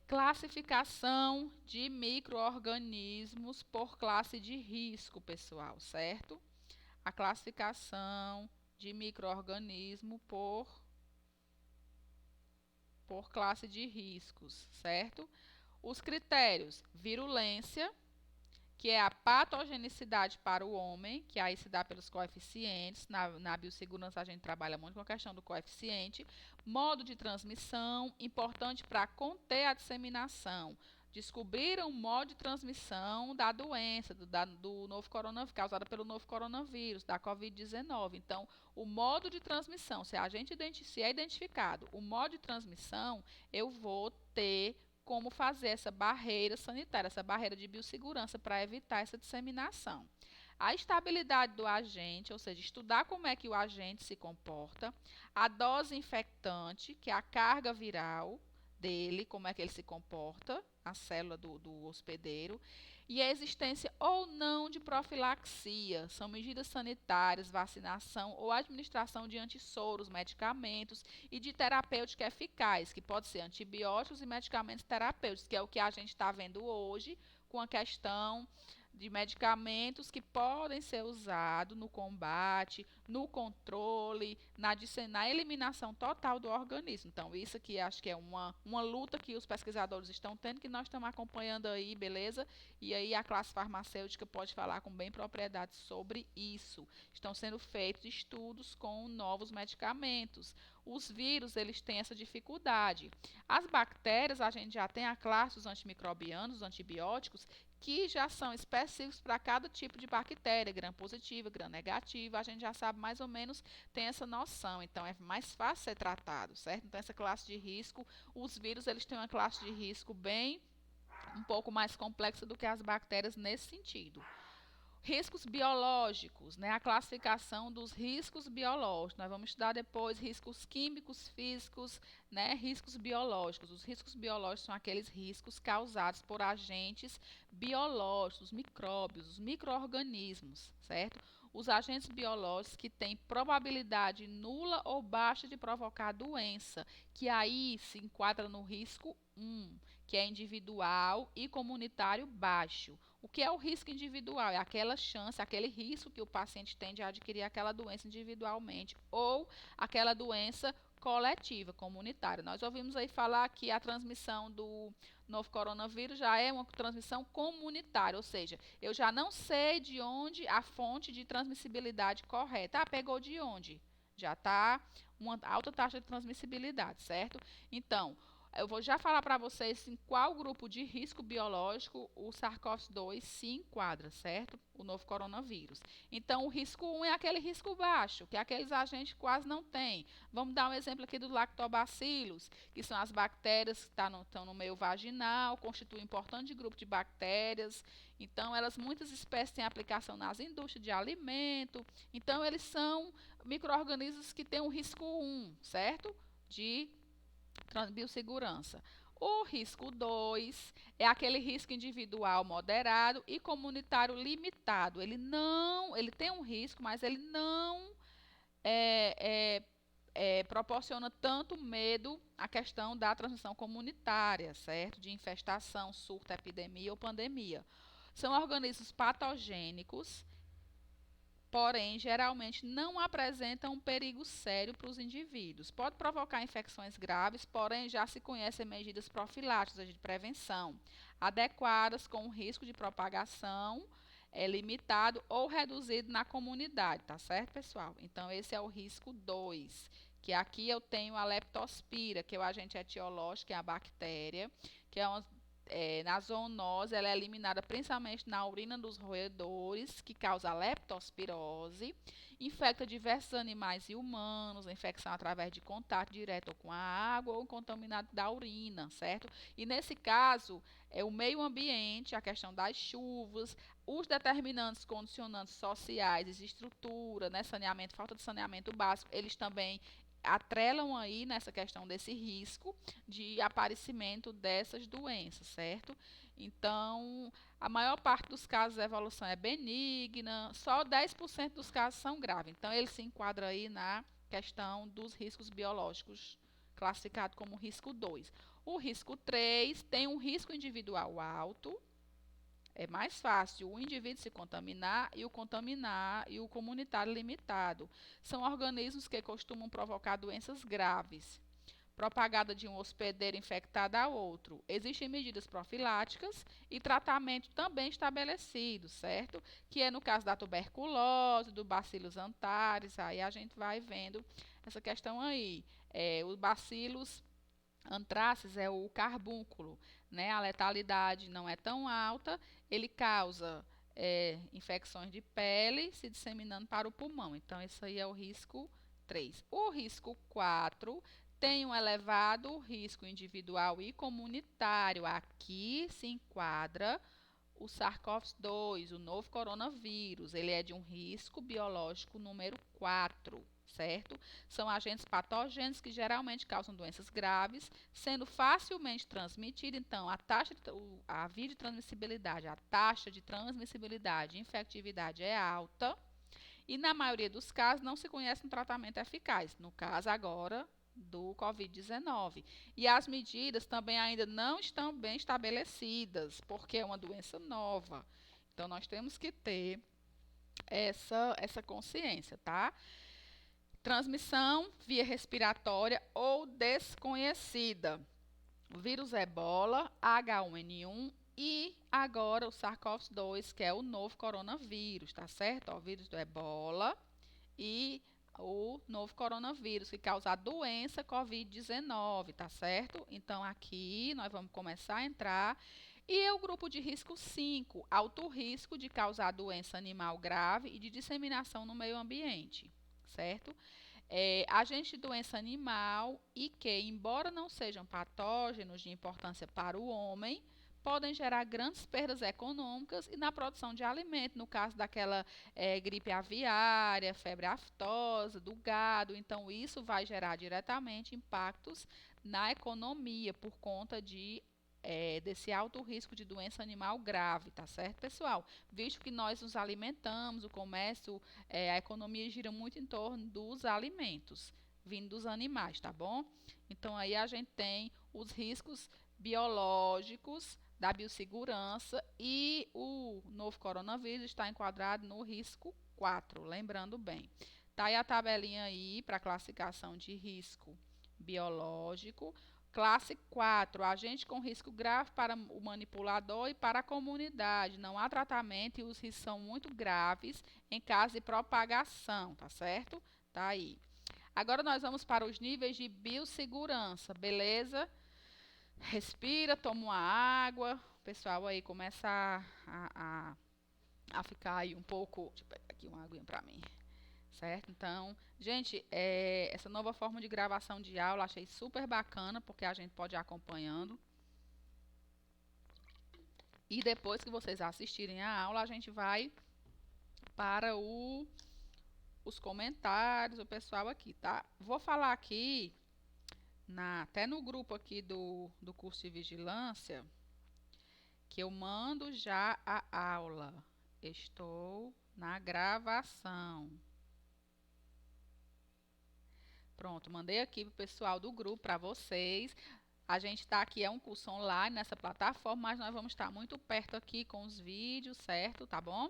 Classificação de micro-organismos por classe de risco, pessoal, certo? A classificação de micro-organismo por classe de riscos, certo? Os critérios: virulência, que é a patogenicidade para o homem, que aí se dá pelos coeficientes. Na biossegurança a gente trabalha muito com a questão do coeficiente. Modo de transmissão, importante para conter a disseminação. Descobriram o modo de transmissão da doença, do novo coronavírus, causada pelo novo coronavírus, da Covid-19. Então, o modo de transmissão, se é identificado o modo de transmissão, eu vou ter como fazer essa barreira sanitária, essa barreira de biossegurança para evitar essa disseminação. A estabilidade do agente, ou seja, estudar como é que o agente se comporta, a dose infectante, que é a carga viral dele, como é que ele se comporta, a célula do hospedeiro, e a existência ou não de profilaxia, são medidas sanitárias, vacinação ou administração de antissoros, medicamentos e de terapêutica eficaz, que pode ser antibióticos e medicamentos terapêuticos, que é o que a gente está vendo hoje com a questão de medicamentos que podem ser usados no combate, no controle, na eliminação total do organismo. Então, isso aqui acho que é uma luta que os pesquisadores estão tendo, que nós estamos acompanhando aí, beleza? E aí a classe farmacêutica pode falar com bem propriedade sobre isso. Estão sendo feitos estudos com novos medicamentos. Os vírus, eles têm essa dificuldade. As bactérias, a gente já tem a classe dos antimicrobianos, os antibióticos, que já são específicos para cada tipo de bactéria, gram positiva, gram negativa, a gente já sabe mais ou menos, tem essa noção, então é mais fácil ser tratado, certo? Então essa classe de risco, os vírus, eles têm uma classe de risco bem, um pouco mais complexa do que as bactérias nesse sentido. Riscos biológicos, né? A classificação dos riscos biológicos. Nós vamos estudar depois riscos químicos, físicos, né? Riscos biológicos. Os riscos biológicos são aqueles riscos causados por agentes biológicos, os micróbios, os micro-organismos, certo? Os agentes biológicos que têm probabilidade nula ou baixa de provocar doença, que aí se enquadra no risco 1, que é individual e comunitário baixo. O que é o risco individual? É aquela chance, aquele risco que o paciente tem de adquirir aquela doença individualmente ou aquela doença coletiva, comunitária. Nós ouvimos aí falar que a transmissão do novo coronavírus já é uma transmissão comunitária, ou seja, eu já não sei de onde a fonte de transmissibilidade correta. Ah, pegou de onde? Já está uma alta taxa de transmissibilidade, certo? Então, Eu vou já falar para vocês em qual grupo de risco biológico o SARS-CoV-2 se enquadra, certo? O novo coronavírus. Então, o risco 1 é aquele risco baixo, que aqueles agentes quase não têm. Vamos dar um exemplo aqui do lactobacillus, que são as bactérias que estão no meio vaginal, constituem um importante grupo de bactérias. Então, muitas espécies têm aplicação nas indústrias de alimento. Então, eles são micro-organismos que têm um risco 1, certo? De biossegurança. O risco 2 é aquele risco individual moderado e comunitário limitado. Ele tem um risco, mas ele não é, proporciona tanto medo à questão da transmissão comunitária, certo? De infestação, surto, epidemia ou pandemia. São organismos patogênicos, porém, geralmente não apresentam um perigo sério para os indivíduos. Pode provocar infecções graves, porém já se conhecem medidas profiláticas de prevenção, adequadas com o risco de propagação limitado ou reduzido na comunidade, tá certo, pessoal? Então, esse é o risco 2, que aqui eu tenho a leptospira, que é o agente etiológico, que é a bactéria, que é uma na zoonose, ela é eliminada principalmente na urina dos roedores, que causa leptospirose, infecta diversos animais e humanos, a infecção através de contato direto com a água ou contaminado da urina, certo? E nesse caso, é o meio ambiente, a questão das chuvas, os determinantes condicionantes sociais, estrutura, né, saneamento, falta de saneamento básico, eles também atrelam aí nessa questão desse risco de aparecimento dessas doenças, certo? Então, a maior parte dos casos a evolução é benigna, só 10% dos casos são graves. Então, ele se enquadra aí na questão dos riscos biológicos, classificado como risco 2. O risco 3 tem um risco individual alto. É mais fácil o indivíduo se contaminar e o comunitário limitado. São organismos que costumam provocar doenças graves, propagada de um hospedeiro infectado a outro. Existem medidas profiláticas e tratamento também estabelecidos, certo? Que é no caso da tuberculose, do Bacillus anthracis, aí a gente vai vendo essa questão aí. Os bacilos anthracis é o carbúnculo, né? A letalidade não é tão alta, ele causa infecções de pele se disseminando para o pulmão. Então, isso aí é o risco 3. O risco 4 tem um elevado risco individual e comunitário. Aqui se enquadra o SARS-CoV-2, o novo coronavírus. Ele é de um risco biológico número 4, certo? São agentes patogênicos que geralmente causam doenças graves, sendo facilmente transmitidos. Então, a via de transmissibilidade, a taxa de transmissibilidade e infectividade é alta. E na maioria dos casos não se conhece um tratamento eficaz. No caso agora do Covid-19. E as medidas também ainda não estão bem estabelecidas, porque é uma doença nova. Então, nós temos que ter essa consciência, tá? Transmissão via respiratória ou desconhecida. O vírus Ebola, H1N1 e agora o SARS-CoV-2, que é o novo coronavírus, tá certo? O vírus do Ebola e o novo coronavírus, que causa a doença Covid-19, tá certo? Então, aqui nós vamos começar a entrar. E é o grupo de risco 5, alto risco de causar doença animal grave e de disseminação no meio ambiente, certo? Agentes de doença animal e que, embora não sejam patógenos de importância para o homem, podem gerar grandes perdas econômicas e na produção de alimento, no caso daquela gripe aviária, febre aftosa, do gado. Então, isso vai gerar diretamente impactos na economia por conta desse alto risco de doença animal grave, tá certo, pessoal? Visto que nós nos alimentamos, o comércio, a economia gira muito em torno dos alimentos vindo dos animais, tá bom? Então, aí a gente tem os riscos biológicos da biossegurança e o novo coronavírus está enquadrado no risco 4, lembrando bem. Tá aí a tabelinha aí para classificação de risco biológico. Classe 4, agente com risco grave para o manipulador e para a comunidade. Não há tratamento e os riscos são muito graves em caso de propagação, tá certo? Tá aí. Agora nós vamos para os níveis de biossegurança, beleza? Respira, toma uma água. O pessoal aí começa a ficar aí um pouco. Deixa eu pegar aqui uma aguinha pra mim. Certo? Então, gente, essa nova forma de gravação de aula achei super bacana, porque a gente pode ir acompanhando. E depois que vocês assistirem a aula, a gente vai para os comentários, o pessoal aqui, tá? Vou falar aqui, até no grupo aqui do curso de vigilância, que eu mando já a aula. Estou na gravação. Pronto, mandei aqui pro pessoal do grupo, para vocês. A gente está aqui, é um curso online nessa plataforma, mas nós vamos estar muito perto aqui com os vídeos, certo? Tá bom?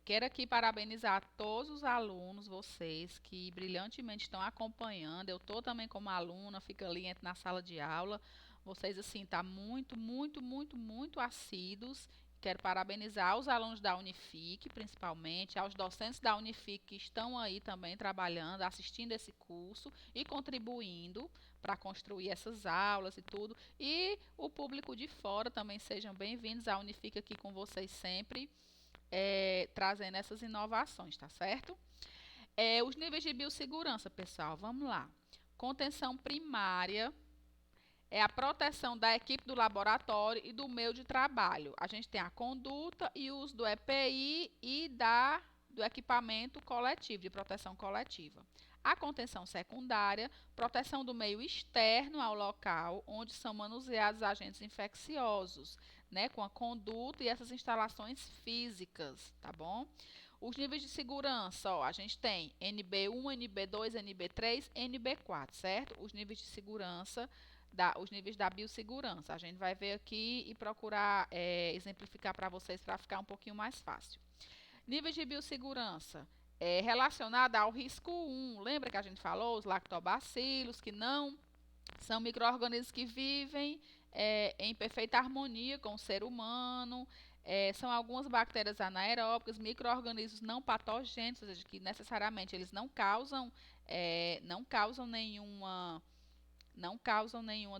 Quero aqui parabenizar todos os alunos, vocês que brilhantemente estão acompanhando. Eu estou também como aluna, fica ali na sala de aula. Vocês, assim, tá muito, muito, muito, muito assíduos. Quero parabenizar os alunos da Unifique, principalmente, aos docentes da Unifique que estão aí também trabalhando, assistindo esse curso e contribuindo para construir essas aulas e tudo. E o público de fora também sejam bem-vindos. A Unifique aqui com vocês sempre trazendo essas inovações, tá certo? Os níveis de biossegurança, pessoal, vamos lá. Contenção primária é a proteção da equipe do laboratório e do meio de trabalho. A gente tem a conduta e uso do EPI e do equipamento coletivo, de proteção coletiva. A contenção secundária, proteção do meio externo ao local onde são manuseados agentes infecciosos, né, com a conduta e essas instalações físicas, tá bom? Os níveis de segurança, ó, a gente tem NB1, NB2, NB3, NB4, certo? Os níveis de segurança, os níveis da biossegurança. A gente vai ver aqui e procurar exemplificar para vocês para ficar um pouquinho mais fácil. Níveis de biossegurança relacionada ao risco 1. Lembra que a gente falou? Os lactobacilos, que não são micro-organismos que vivem em perfeita harmonia com o ser humano. São algumas bactérias anaeróbicas, micro-organismos não patogênicos, ou seja, que necessariamente eles não causam nenhuma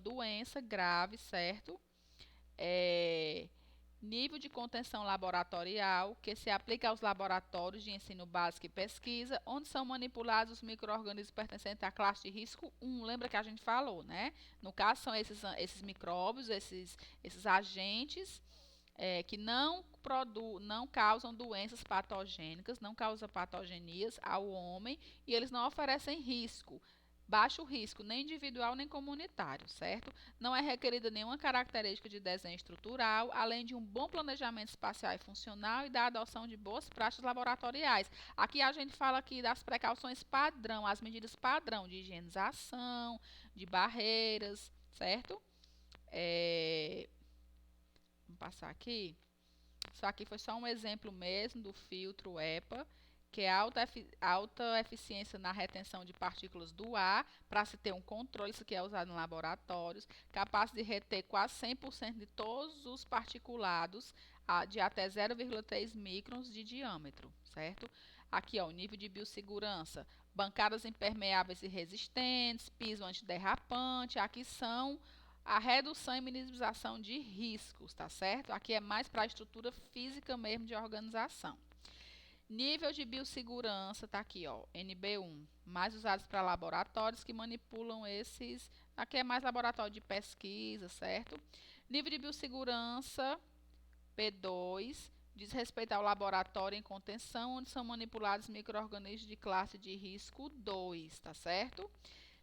doença grave, certo? Nível de contenção laboratorial, que se aplica aos laboratórios de ensino básico e pesquisa, onde são manipulados os micro-organismos pertencentes à classe de risco 1. Lembra que a gente falou, né? No caso, são esses micróbios, esses agentes que não causam doenças patogênicas, não causam patogenias ao homem e eles não oferecem risco. Baixo risco, nem individual nem comunitário, certo? Não é requerida nenhuma característica de desenho estrutural, além de um bom planejamento espacial e funcional e da adoção de boas práticas laboratoriais. Aqui a gente fala aqui das precauções padrão, as medidas padrão de higienização, de barreiras, certo? Vamos passar aqui. Isso aqui foi só um exemplo mesmo do filtro EPA, que é alta eficiência na retenção de partículas do ar, para se ter um controle, isso aqui é usado em laboratórios, capaz de reter quase 100% de todos os particulados de até 0,3 microns de diâmetro, certo? Aqui, ó, o nível de biossegurança, bancadas impermeáveis e resistentes, piso antiderrapante, aqui são a redução e minimização de riscos, tá certo? Aqui é mais para a estrutura física mesmo de organização. Nível de biossegurança, tá aqui, ó, NB1, mais usados para laboratórios que manipulam esses. Aqui é mais laboratório de pesquisa, certo? Nível de biossegurança, P2, diz respeito ao laboratório em contenção, onde são manipulados micro-organismos de classe de risco 2, tá certo?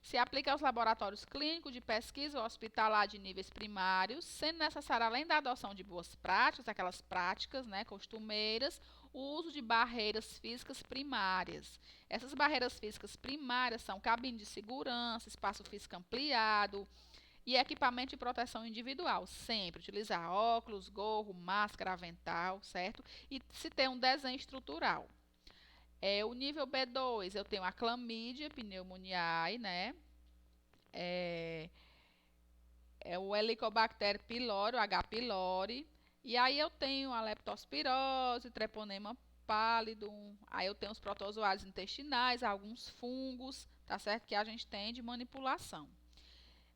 Se aplica aos laboratórios clínicos de pesquisa ou hospitalar de níveis primários, sendo necessário, além da adoção de boas práticas, aquelas práticas, né, costumeiras, o uso de barreiras físicas primárias. Essas barreiras físicas primárias são cabine de segurança, espaço físico ampliado e equipamento de proteção individual. Sempre utilizar óculos, gorro, máscara, avental, certo? E se tem um desenho estrutural. O nível B2, eu tenho a clamídia, pneumoniae, né? O Helicobacter pylori, o H. pylori. E aí eu tenho a leptospirose, treponema pálido. Aí eu tenho os protozoários intestinais, alguns fungos, tá certo? Que a gente tem de manipulação.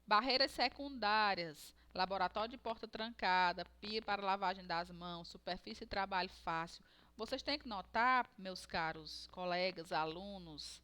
Barreiras secundárias, laboratório de porta trancada, pia para lavagem das mãos, superfície de trabalho fácil. Vocês têm que notar, meus caros colegas, alunos,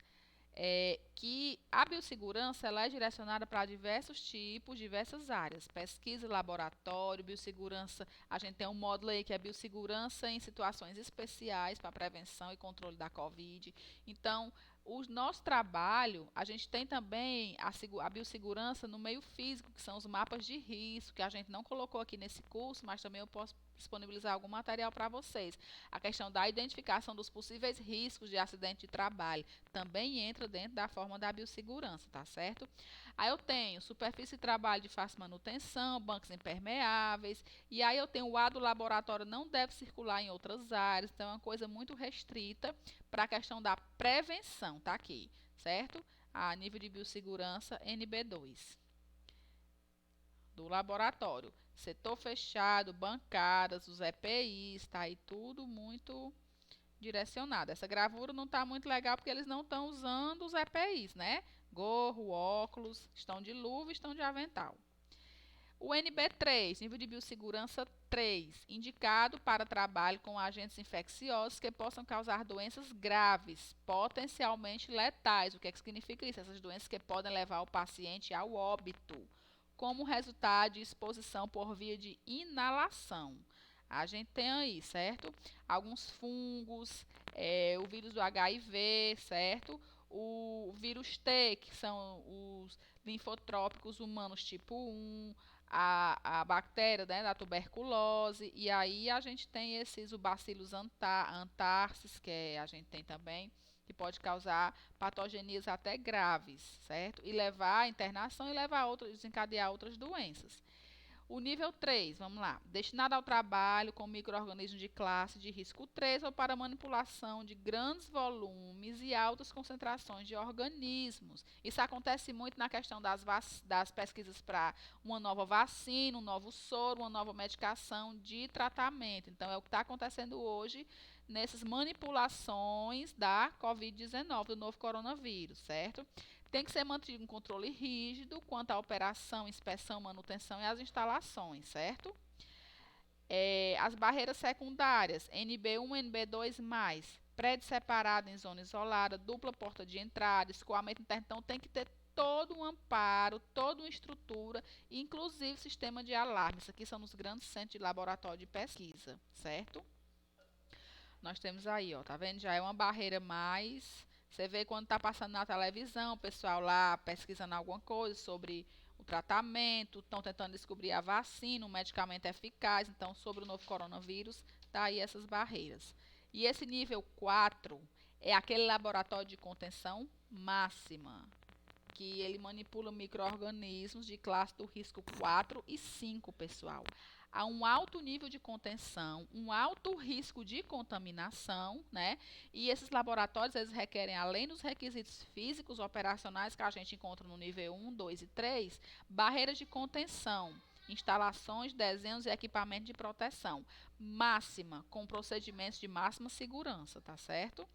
que a biossegurança ela é direcionada para diversos tipos, diversas áreas. Pesquisa e laboratório, biossegurança, a gente tem um módulo aí que é biossegurança em situações especiais para prevenção e controle da Covid. Então, o nosso trabalho, a gente tem também a biossegurança no meio físico, que são os mapas de risco, que a gente não colocou aqui nesse curso, mas também eu posso disponibilizar algum material para vocês. A questão da identificação dos possíveis riscos de acidente de trabalho também entra dentro da forma da biossegurança, tá certo? Aí eu tenho superfície de trabalho de fácil manutenção, bancos impermeáveis, e aí eu tenho o A do laboratório não deve circular em outras áreas, então é uma coisa muito restrita para a questão da prevenção, tá aqui, certo? A nível de biossegurança NB2 do laboratório. Setor fechado, bancadas, os EPIs, tá aí tudo muito direcionado. Essa gravura não está muito legal porque eles não estão usando os EPIs, né? Gorro, óculos, estão de luva, estão de avental. O NB3, nível de biossegurança 3, indicado para trabalho com agentes infecciosos que possam causar doenças graves, potencialmente letais. O que é que significa isso? Essas doenças que podem levar o paciente ao óbito, como resultado de exposição por via de inalação. A gente tem aí, certo? Alguns fungos, o vírus do HIV, certo? O vírus T, que são os linfotrópicos humanos tipo 1, a bactéria, né, da tuberculose, e aí a gente tem esses, o bacillus antarcis, a gente tem também, que pode causar patogenias até graves, certo? E levar à internação e levar a desencadear outras doenças. O nível 3, vamos lá, destinado ao trabalho com micro-organismos de classe de risco 3 ou para manipulação de grandes volumes e altas concentrações de organismos. Isso acontece muito na questão das pesquisas para uma nova vacina, um novo soro, uma nova medicação de tratamento. Então, é o que está acontecendo hoje nessas manipulações da Covid-19, do novo coronavírus, certo? Tem que ser mantido um controle rígido quanto à operação, inspeção, manutenção e as instalações, certo? As barreiras secundárias, NB1, NB2+, prédio separado em zona isolada, dupla porta de entrada, escoamento interno, então tem que ter todo um amparo, toda uma estrutura, inclusive sistema de alarme. Isso aqui são nos grandes centros de laboratório de pesquisa, certo? Nós temos aí, ó, tá vendo? Já é uma barreira mais. Você vê quando tá passando na televisão, o pessoal lá pesquisando alguma coisa sobre o tratamento, estão tentando descobrir a vacina, um medicamento eficaz. Então, sobre o novo coronavírus, tá aí essas barreiras. E esse nível 4 é aquele laboratório de contenção máxima, que ele manipula micro-organismos de classe do risco 4 e 5, pessoal. Há um alto nível de contenção, um alto risco de contaminação, né? E esses laboratórios, eles requerem, além dos requisitos físicos operacionais que a gente encontra no nível 1, 2 e 3, barreiras de contenção, instalações, desenhos e equipamento de proteção máxima, com procedimentos de máxima segurança, tá certo?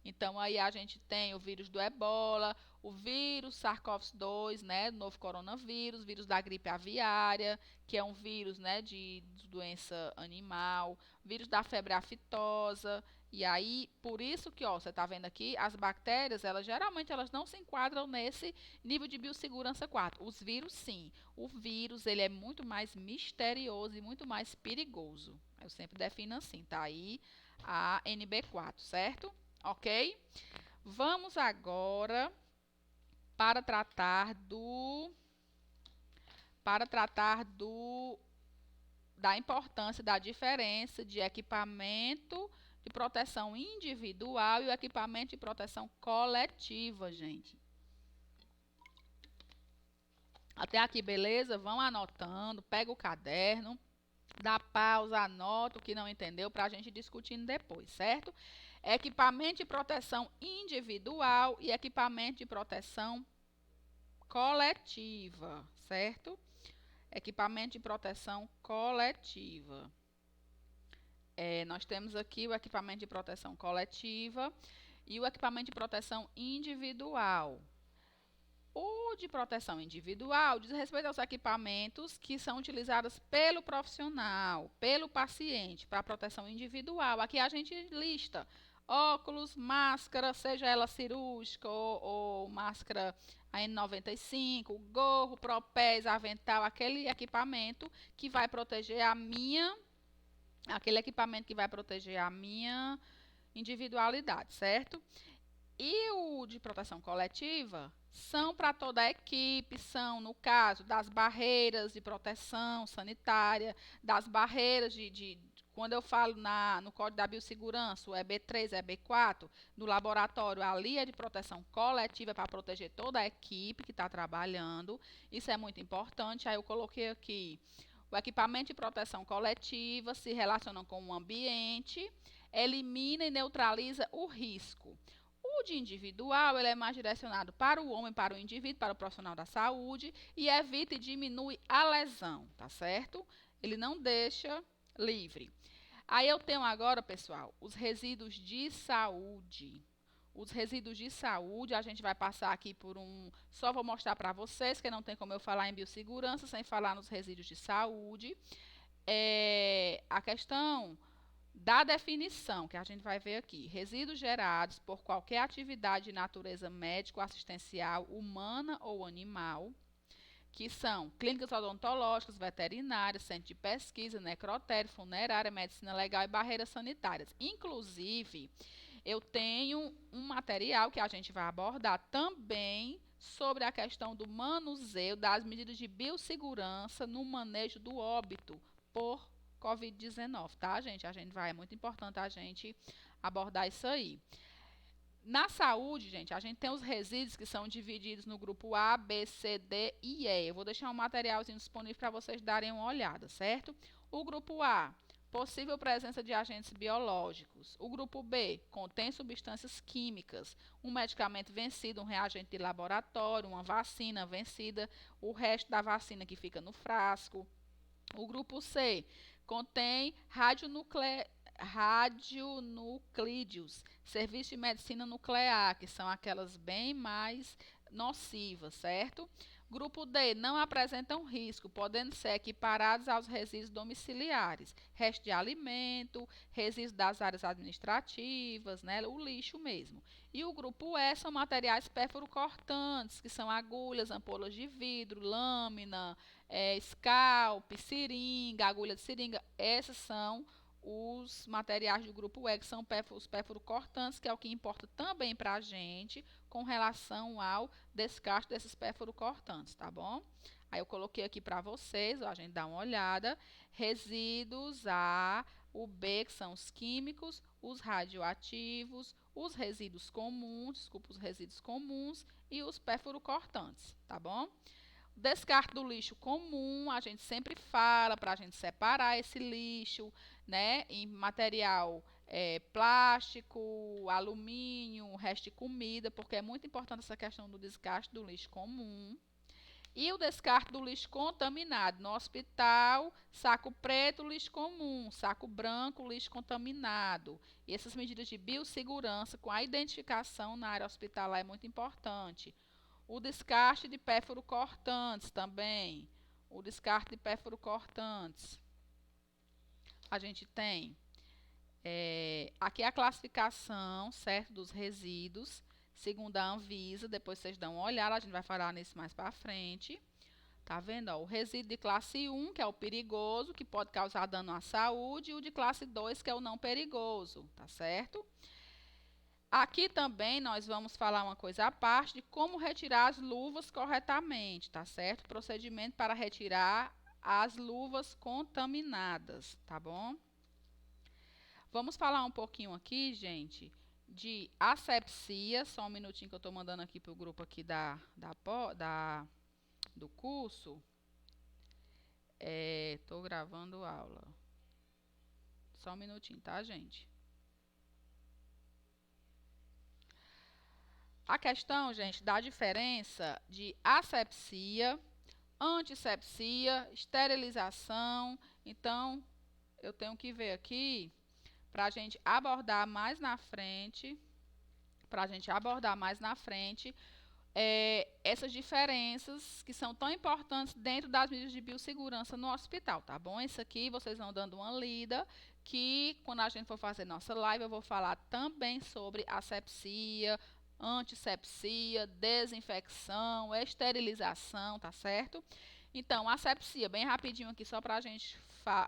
Então, aí a gente tem o vírus do ebola, o vírus SARS-CoV-2, né, novo coronavírus, vírus da gripe aviária, que é um vírus, né, de doença animal, vírus da febre aftosa. E aí, por isso que, ó, você está vendo aqui, as bactérias, elas geralmente elas não se enquadram nesse nível de biossegurança 4. Os vírus, sim. O vírus, ele é muito mais misterioso e muito mais perigoso. Eu sempre defino assim, tá aí a NB4, certo? Ok? Vamos agora para tratar da importância da diferença de equipamento de proteção individual e o equipamento de proteção coletiva, gente. Até aqui, beleza? Vão anotando, pega o caderno, dá pausa, anota o que não entendeu para a gente discutindo depois, certo? Equipamento de proteção individual e equipamento de proteção coletiva, certo? Equipamento de proteção coletiva. Nós temos aqui o equipamento de proteção coletiva e o equipamento de proteção individual. O de proteção individual diz respeito aos equipamentos que são utilizados pelo profissional, pelo paciente, para proteção individual. Aqui a gente lista óculos, máscara, seja ela cirúrgica ou máscara a N95, gorro, propés, avental, aquele equipamento que vai proteger aquele equipamento que vai proteger a minha individualidade, certo? E o de proteção coletiva são para toda a equipe, são, no caso, das barreiras de proteção sanitária, das barreiras quando eu falo no Código da Biossegurança, o EB3, EB4, no laboratório, ali é de proteção coletiva para proteger toda a equipe que está trabalhando. Isso é muito importante. Aí eu coloquei aqui, o equipamento de proteção coletiva se relaciona com o ambiente, elimina e neutraliza o risco. O de individual, ele é mais direcionado para o homem, para o indivíduo, para o profissional da saúde e evita e diminui a lesão, tá certo? Ele não deixa livre. Aí eu tenho agora, pessoal, os resíduos de saúde. Os resíduos de saúde, a gente vai passar aqui por só vou mostrar para vocês, que não tem como eu falar em biossegurança sem falar nos resíduos de saúde. A questão da definição, que a gente vai ver aqui, resíduos gerados por qualquer atividade de natureza médico-assistencial, humana ou animal, que são clínicas odontológicas, veterinárias, centro de pesquisa, necrotério, funerária, medicina legal e barreiras sanitárias. Inclusive, eu tenho um material que a gente vai abordar também sobre a questão do manuseio das medidas de biossegurança no manejo do óbito por Covid-19, tá, gente? É muito importante a gente abordar isso aí. Na saúde, gente, a gente tem os resíduos que são divididos no grupo A, B, C, D e E. Eu vou deixar um materialzinho disponível para vocês darem uma olhada, certo? O grupo A, possível presença de agentes biológicos. O grupo B, contém substâncias químicas. Um medicamento vencido, um reagente de laboratório, uma vacina vencida, o resto da vacina que fica no frasco. O grupo C, contém radionuclídeos, serviço de medicina nuclear, que são aquelas bem mais nocivas, certo? Grupo D, não apresentam risco, podendo ser equiparados aos resíduos domiciliares, resto de alimento, resíduos das áreas administrativas, né, o lixo mesmo. E o grupo E são materiais pérfuro-cortantes, que são agulhas, ampolas de vidro, lâmina, scalp, seringa, agulha de seringa. Esses são os materiais do grupo E, que são os pérfuro-cortantes, que é o que importa também para a gente com relação ao descarte desses pérfuro-cortantes, tá bom? Aí eu coloquei aqui para vocês, ó, a gente dá uma olhada. Resíduos A, o B, que são os químicos, os radioativos, os resíduos comuns, desculpa, os resíduos comuns e os pérfuro-cortantes, tá bom? O descarte do lixo comum, a gente sempre fala para a gente separar esse lixo, né, em material plástico, alumínio, resto de comida, porque é muito importante essa questão do descarte do lixo comum. E o descarte do lixo contaminado no hospital, saco preto, lixo comum, saco branco, lixo contaminado. E essas medidas de biossegurança com a identificação na área hospitalar é muito importante. O descarte de pérfuro-cortantes também. O descarte de pérfuro-cortantes. A gente tem aqui a classificação, certo, dos resíduos, segundo a Anvisa. Depois vocês dão uma olhada, a gente vai falar nisso mais para frente. Tá vendo? Ó, o resíduo de classe 1, que é o perigoso, que pode causar dano à saúde, e o de classe 2, que é o não perigoso, tá certo? Aqui também nós vamos falar uma coisa à parte de como retirar as luvas corretamente, tá certo? Procedimento para retirar as luvas contaminadas, tá bom? Vamos falar um pouquinho aqui, gente, de asepsia. Só um minutinho que eu estou mandando aqui para o grupo aqui do curso. Estou gravando aula. Só um minutinho, tá, gente? A questão, gente, da diferença de asepsia, antisepsia, esterilização. Então, eu tenho que ver aqui para a gente abordar mais na frente. essas diferenças que são tão importantes dentro das medidas de biossegurança no hospital, tá bom? Isso aqui vocês vão dando uma lida, que quando a gente for fazer nossa live eu vou falar também sobre asepsia, antisepsia, desinfecção, esterilização, tá certo? Então, asepsia, bem rapidinho aqui, só para a gente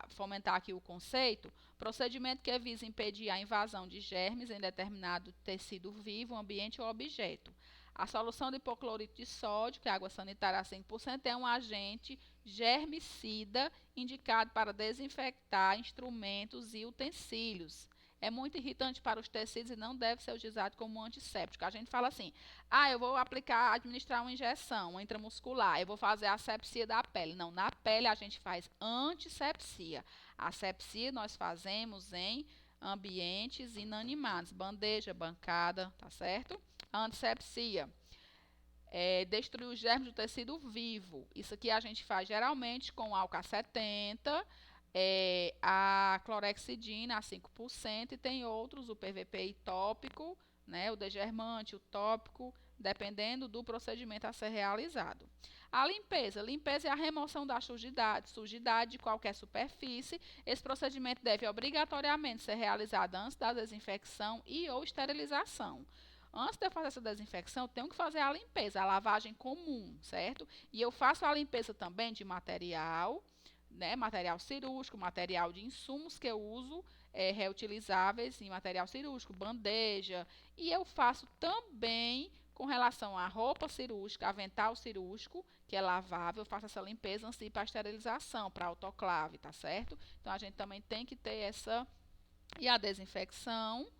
fomentar aqui o conceito, procedimento que visa impedir a invasão de germes em determinado tecido vivo, ambiente ou objeto. A solução de hipoclorito de sódio, que é água sanitária a 100%, é um agente germicida indicado para desinfectar instrumentos e utensílios. É muito irritante para os tecidos e não deve ser utilizado como antisséptico. A gente fala assim, eu vou administrar uma injeção uma intramuscular, eu vou fazer a asepsia da pele. Não, na pele a gente faz antissepsia. A asepsia nós fazemos em ambientes inanimados, bandeja, bancada, tá certo? A antisepsia destruir os germes do tecido vivo. Isso aqui a gente faz geralmente com álcool 70, a clorexidina a 5% e tem outros, o PVPI tópico, né, o degermante, o tópico, dependendo do procedimento a ser realizado. A limpeza. Limpeza é a remoção da sujidade de qualquer superfície. Esse procedimento deve obrigatoriamente ser realizado antes da desinfecção e ou esterilização. Antes de eu fazer essa desinfecção, eu tenho que fazer a limpeza, a lavagem comum, certo? E eu faço a limpeza também de material, né? Material cirúrgico, material de insumos que eu uso, reutilizáveis em material cirúrgico, bandeja. E eu faço também com relação à roupa cirúrgica, avental cirúrgico, que é lavável, eu faço essa limpeza antes de ir para a esterilização, para a autoclave, tá certo? Então a gente também tem que ter essa. E a desinfecção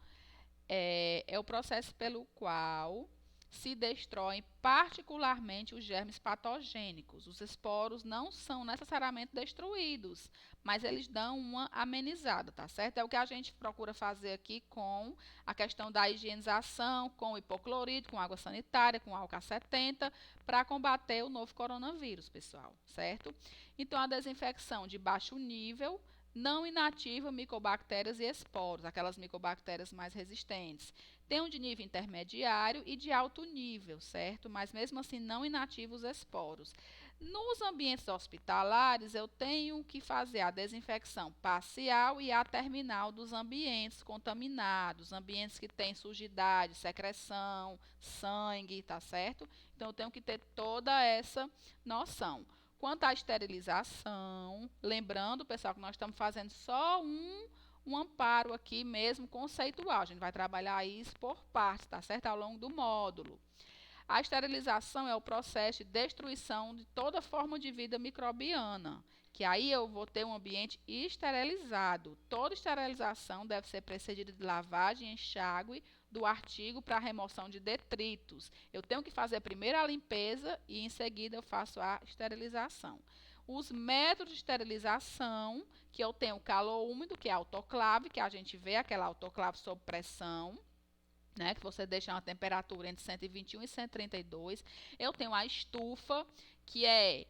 é o processo pelo qual se destroem particularmente os germes patogênicos. Os esporos não são necessariamente destruídos, mas eles dão uma amenizada, tá certo? É o que a gente procura fazer aqui com a questão da higienização, com o hipoclorito, com água sanitária, com álcool 70, para combater o novo coronavírus, pessoal, certo? Então, a desinfecção de baixo nível não inativa micobactérias e esporos, aquelas micobactérias mais resistentes. Tem um de nível intermediário e de alto nível, certo? Mas mesmo assim não inativa os esporos. Nos ambientes hospitalares, eu tenho que fazer a desinfecção parcial e a terminal dos ambientes contaminados, ambientes que têm sujidade, secreção, sangue, tá certo? Então, eu tenho que ter toda essa noção. Quanto à esterilização, lembrando, pessoal, que nós estamos fazendo só um amparo aqui mesmo conceitual. A gente vai trabalhar isso por partes, tá certo? Ao longo do módulo. A esterilização é o processo de destruição de toda forma de vida microbiana, que aí eu vou ter um ambiente esterilizado. Toda esterilização deve ser precedida de lavagem e enxágue do artigo para remoção de detritos. Eu tenho que fazer primeiro a limpeza e em seguida eu faço a esterilização. Os métodos de esterilização, que eu tenho calor úmido, que é a autoclave, que a gente vê aquela autoclave sob pressão, né, que você deixa uma temperatura entre 121 e 132. Eu tenho a estufa, que é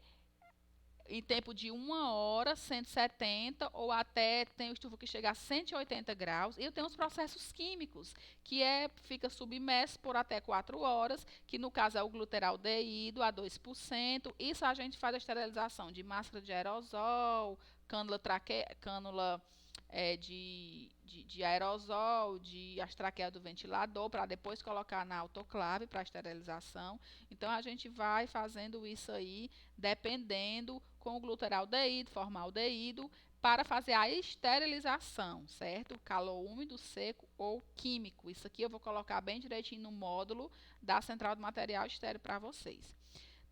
em tempo de 1 hora, 170, ou até tem estufa que chega a 180 graus. E eu tenho os processos químicos, que fica submerso por até 4 horas, que no caso é o gluteraldeído a 2%. Isso a gente faz a esterilização de máscara de aerosol, cânula de aerosol, de astraqueia do ventilador, para depois colocar na autoclave para esterilização. Então, a gente vai fazendo isso aí, dependendo, com o gluteraldeído, formaldeído, para fazer a esterilização, certo? Calor úmido, seco ou químico. Isso aqui eu vou colocar bem direitinho no módulo da central de material estéril para vocês.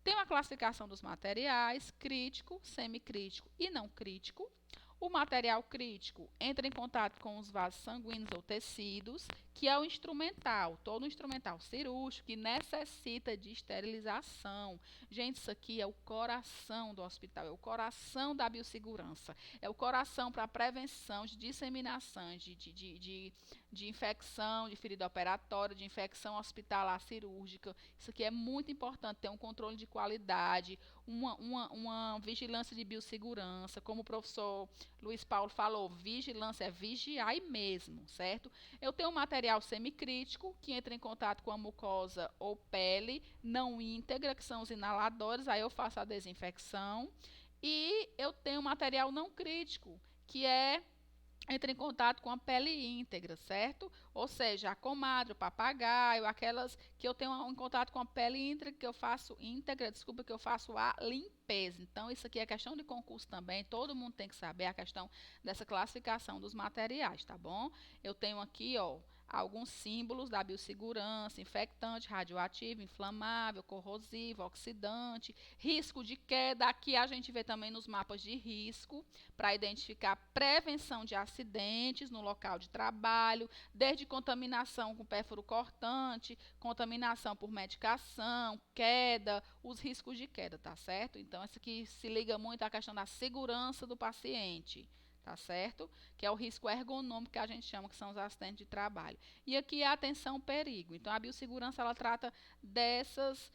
Tem uma classificação dos materiais, crítico, semicrítico e não crítico. O material crítico entra em contato com os vasos sanguíneos ou tecidos, que é o instrumental, todo instrumental cirúrgico que necessita de esterilização. Gente, isso aqui é o coração do hospital, é o coração da biossegurança, é o coração para a prevenção de disseminação de infecção, de ferida operatória, de infecção hospitalar cirúrgica. Isso aqui é muito importante, ter um controle de qualidade, uma vigilância de biossegurança. Como o professor Luiz Paulo falou, vigilância é vigiar mesmo, certo? Eu tenho um material semicrítico que entra em contato com a mucosa ou pele não íntegra, que são os inaladores, aí eu faço a desinfecção. E eu tenho material não crítico, que entra em contato com a pele íntegra, certo? Ou seja, a comadre, o papagaio, aquelas que eu tenho em contato com a pele íntegra, que eu faço a limpeza. Então, isso aqui é questão de concurso também, todo mundo tem que saber a questão dessa classificação dos materiais, tá bom? Eu tenho aqui, ó, alguns símbolos da biossegurança: infectante, radioativo, inflamável, corrosivo, oxidante, risco de queda. Aqui a gente vê também nos mapas de risco, para identificar prevenção de acidentes no local de trabalho, desde contaminação com pérfuro cortante, contaminação por medicação, queda, os riscos de queda, tá certo? Então, isso aqui se liga muito à questão da segurança do paciente, tá certo? Que é o risco ergonômico que a gente chama, que são os acidentes de trabalho. E aqui é a atenção ao perigo. Então, a biossegurança, ela trata desses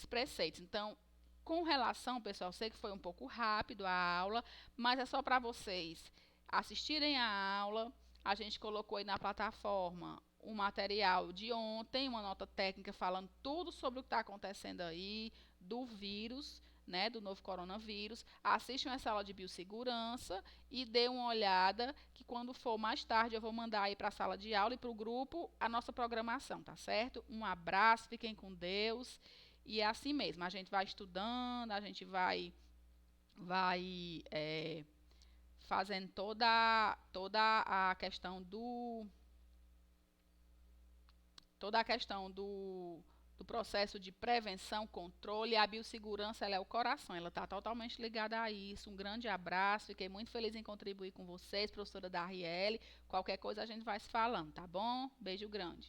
preceitos. Então, com relação, pessoal, sei que foi um pouco rápido a aula, mas é só para vocês assistirem a aula. A gente colocou aí na plataforma um material de ontem, uma nota técnica falando tudo sobre o que está acontecendo aí, do vírus, né, do novo coronavírus. Assistam essa aula de biossegurança e dê uma olhada, que quando for mais tarde eu vou mandar aí para a sala de aula e para o grupo a nossa programação, tá certo? Um abraço, fiquem com Deus. E é assim mesmo, a gente vai estudando, a gente vai fazendo toda a questão do processo de prevenção, controle. A biossegurança, ela é o coração, ela está totalmente ligada a isso. Um grande abraço, fiquei muito feliz em contribuir com vocês, professora Darielle. Qualquer coisa a gente vai se falando, tá bom? Beijo grande.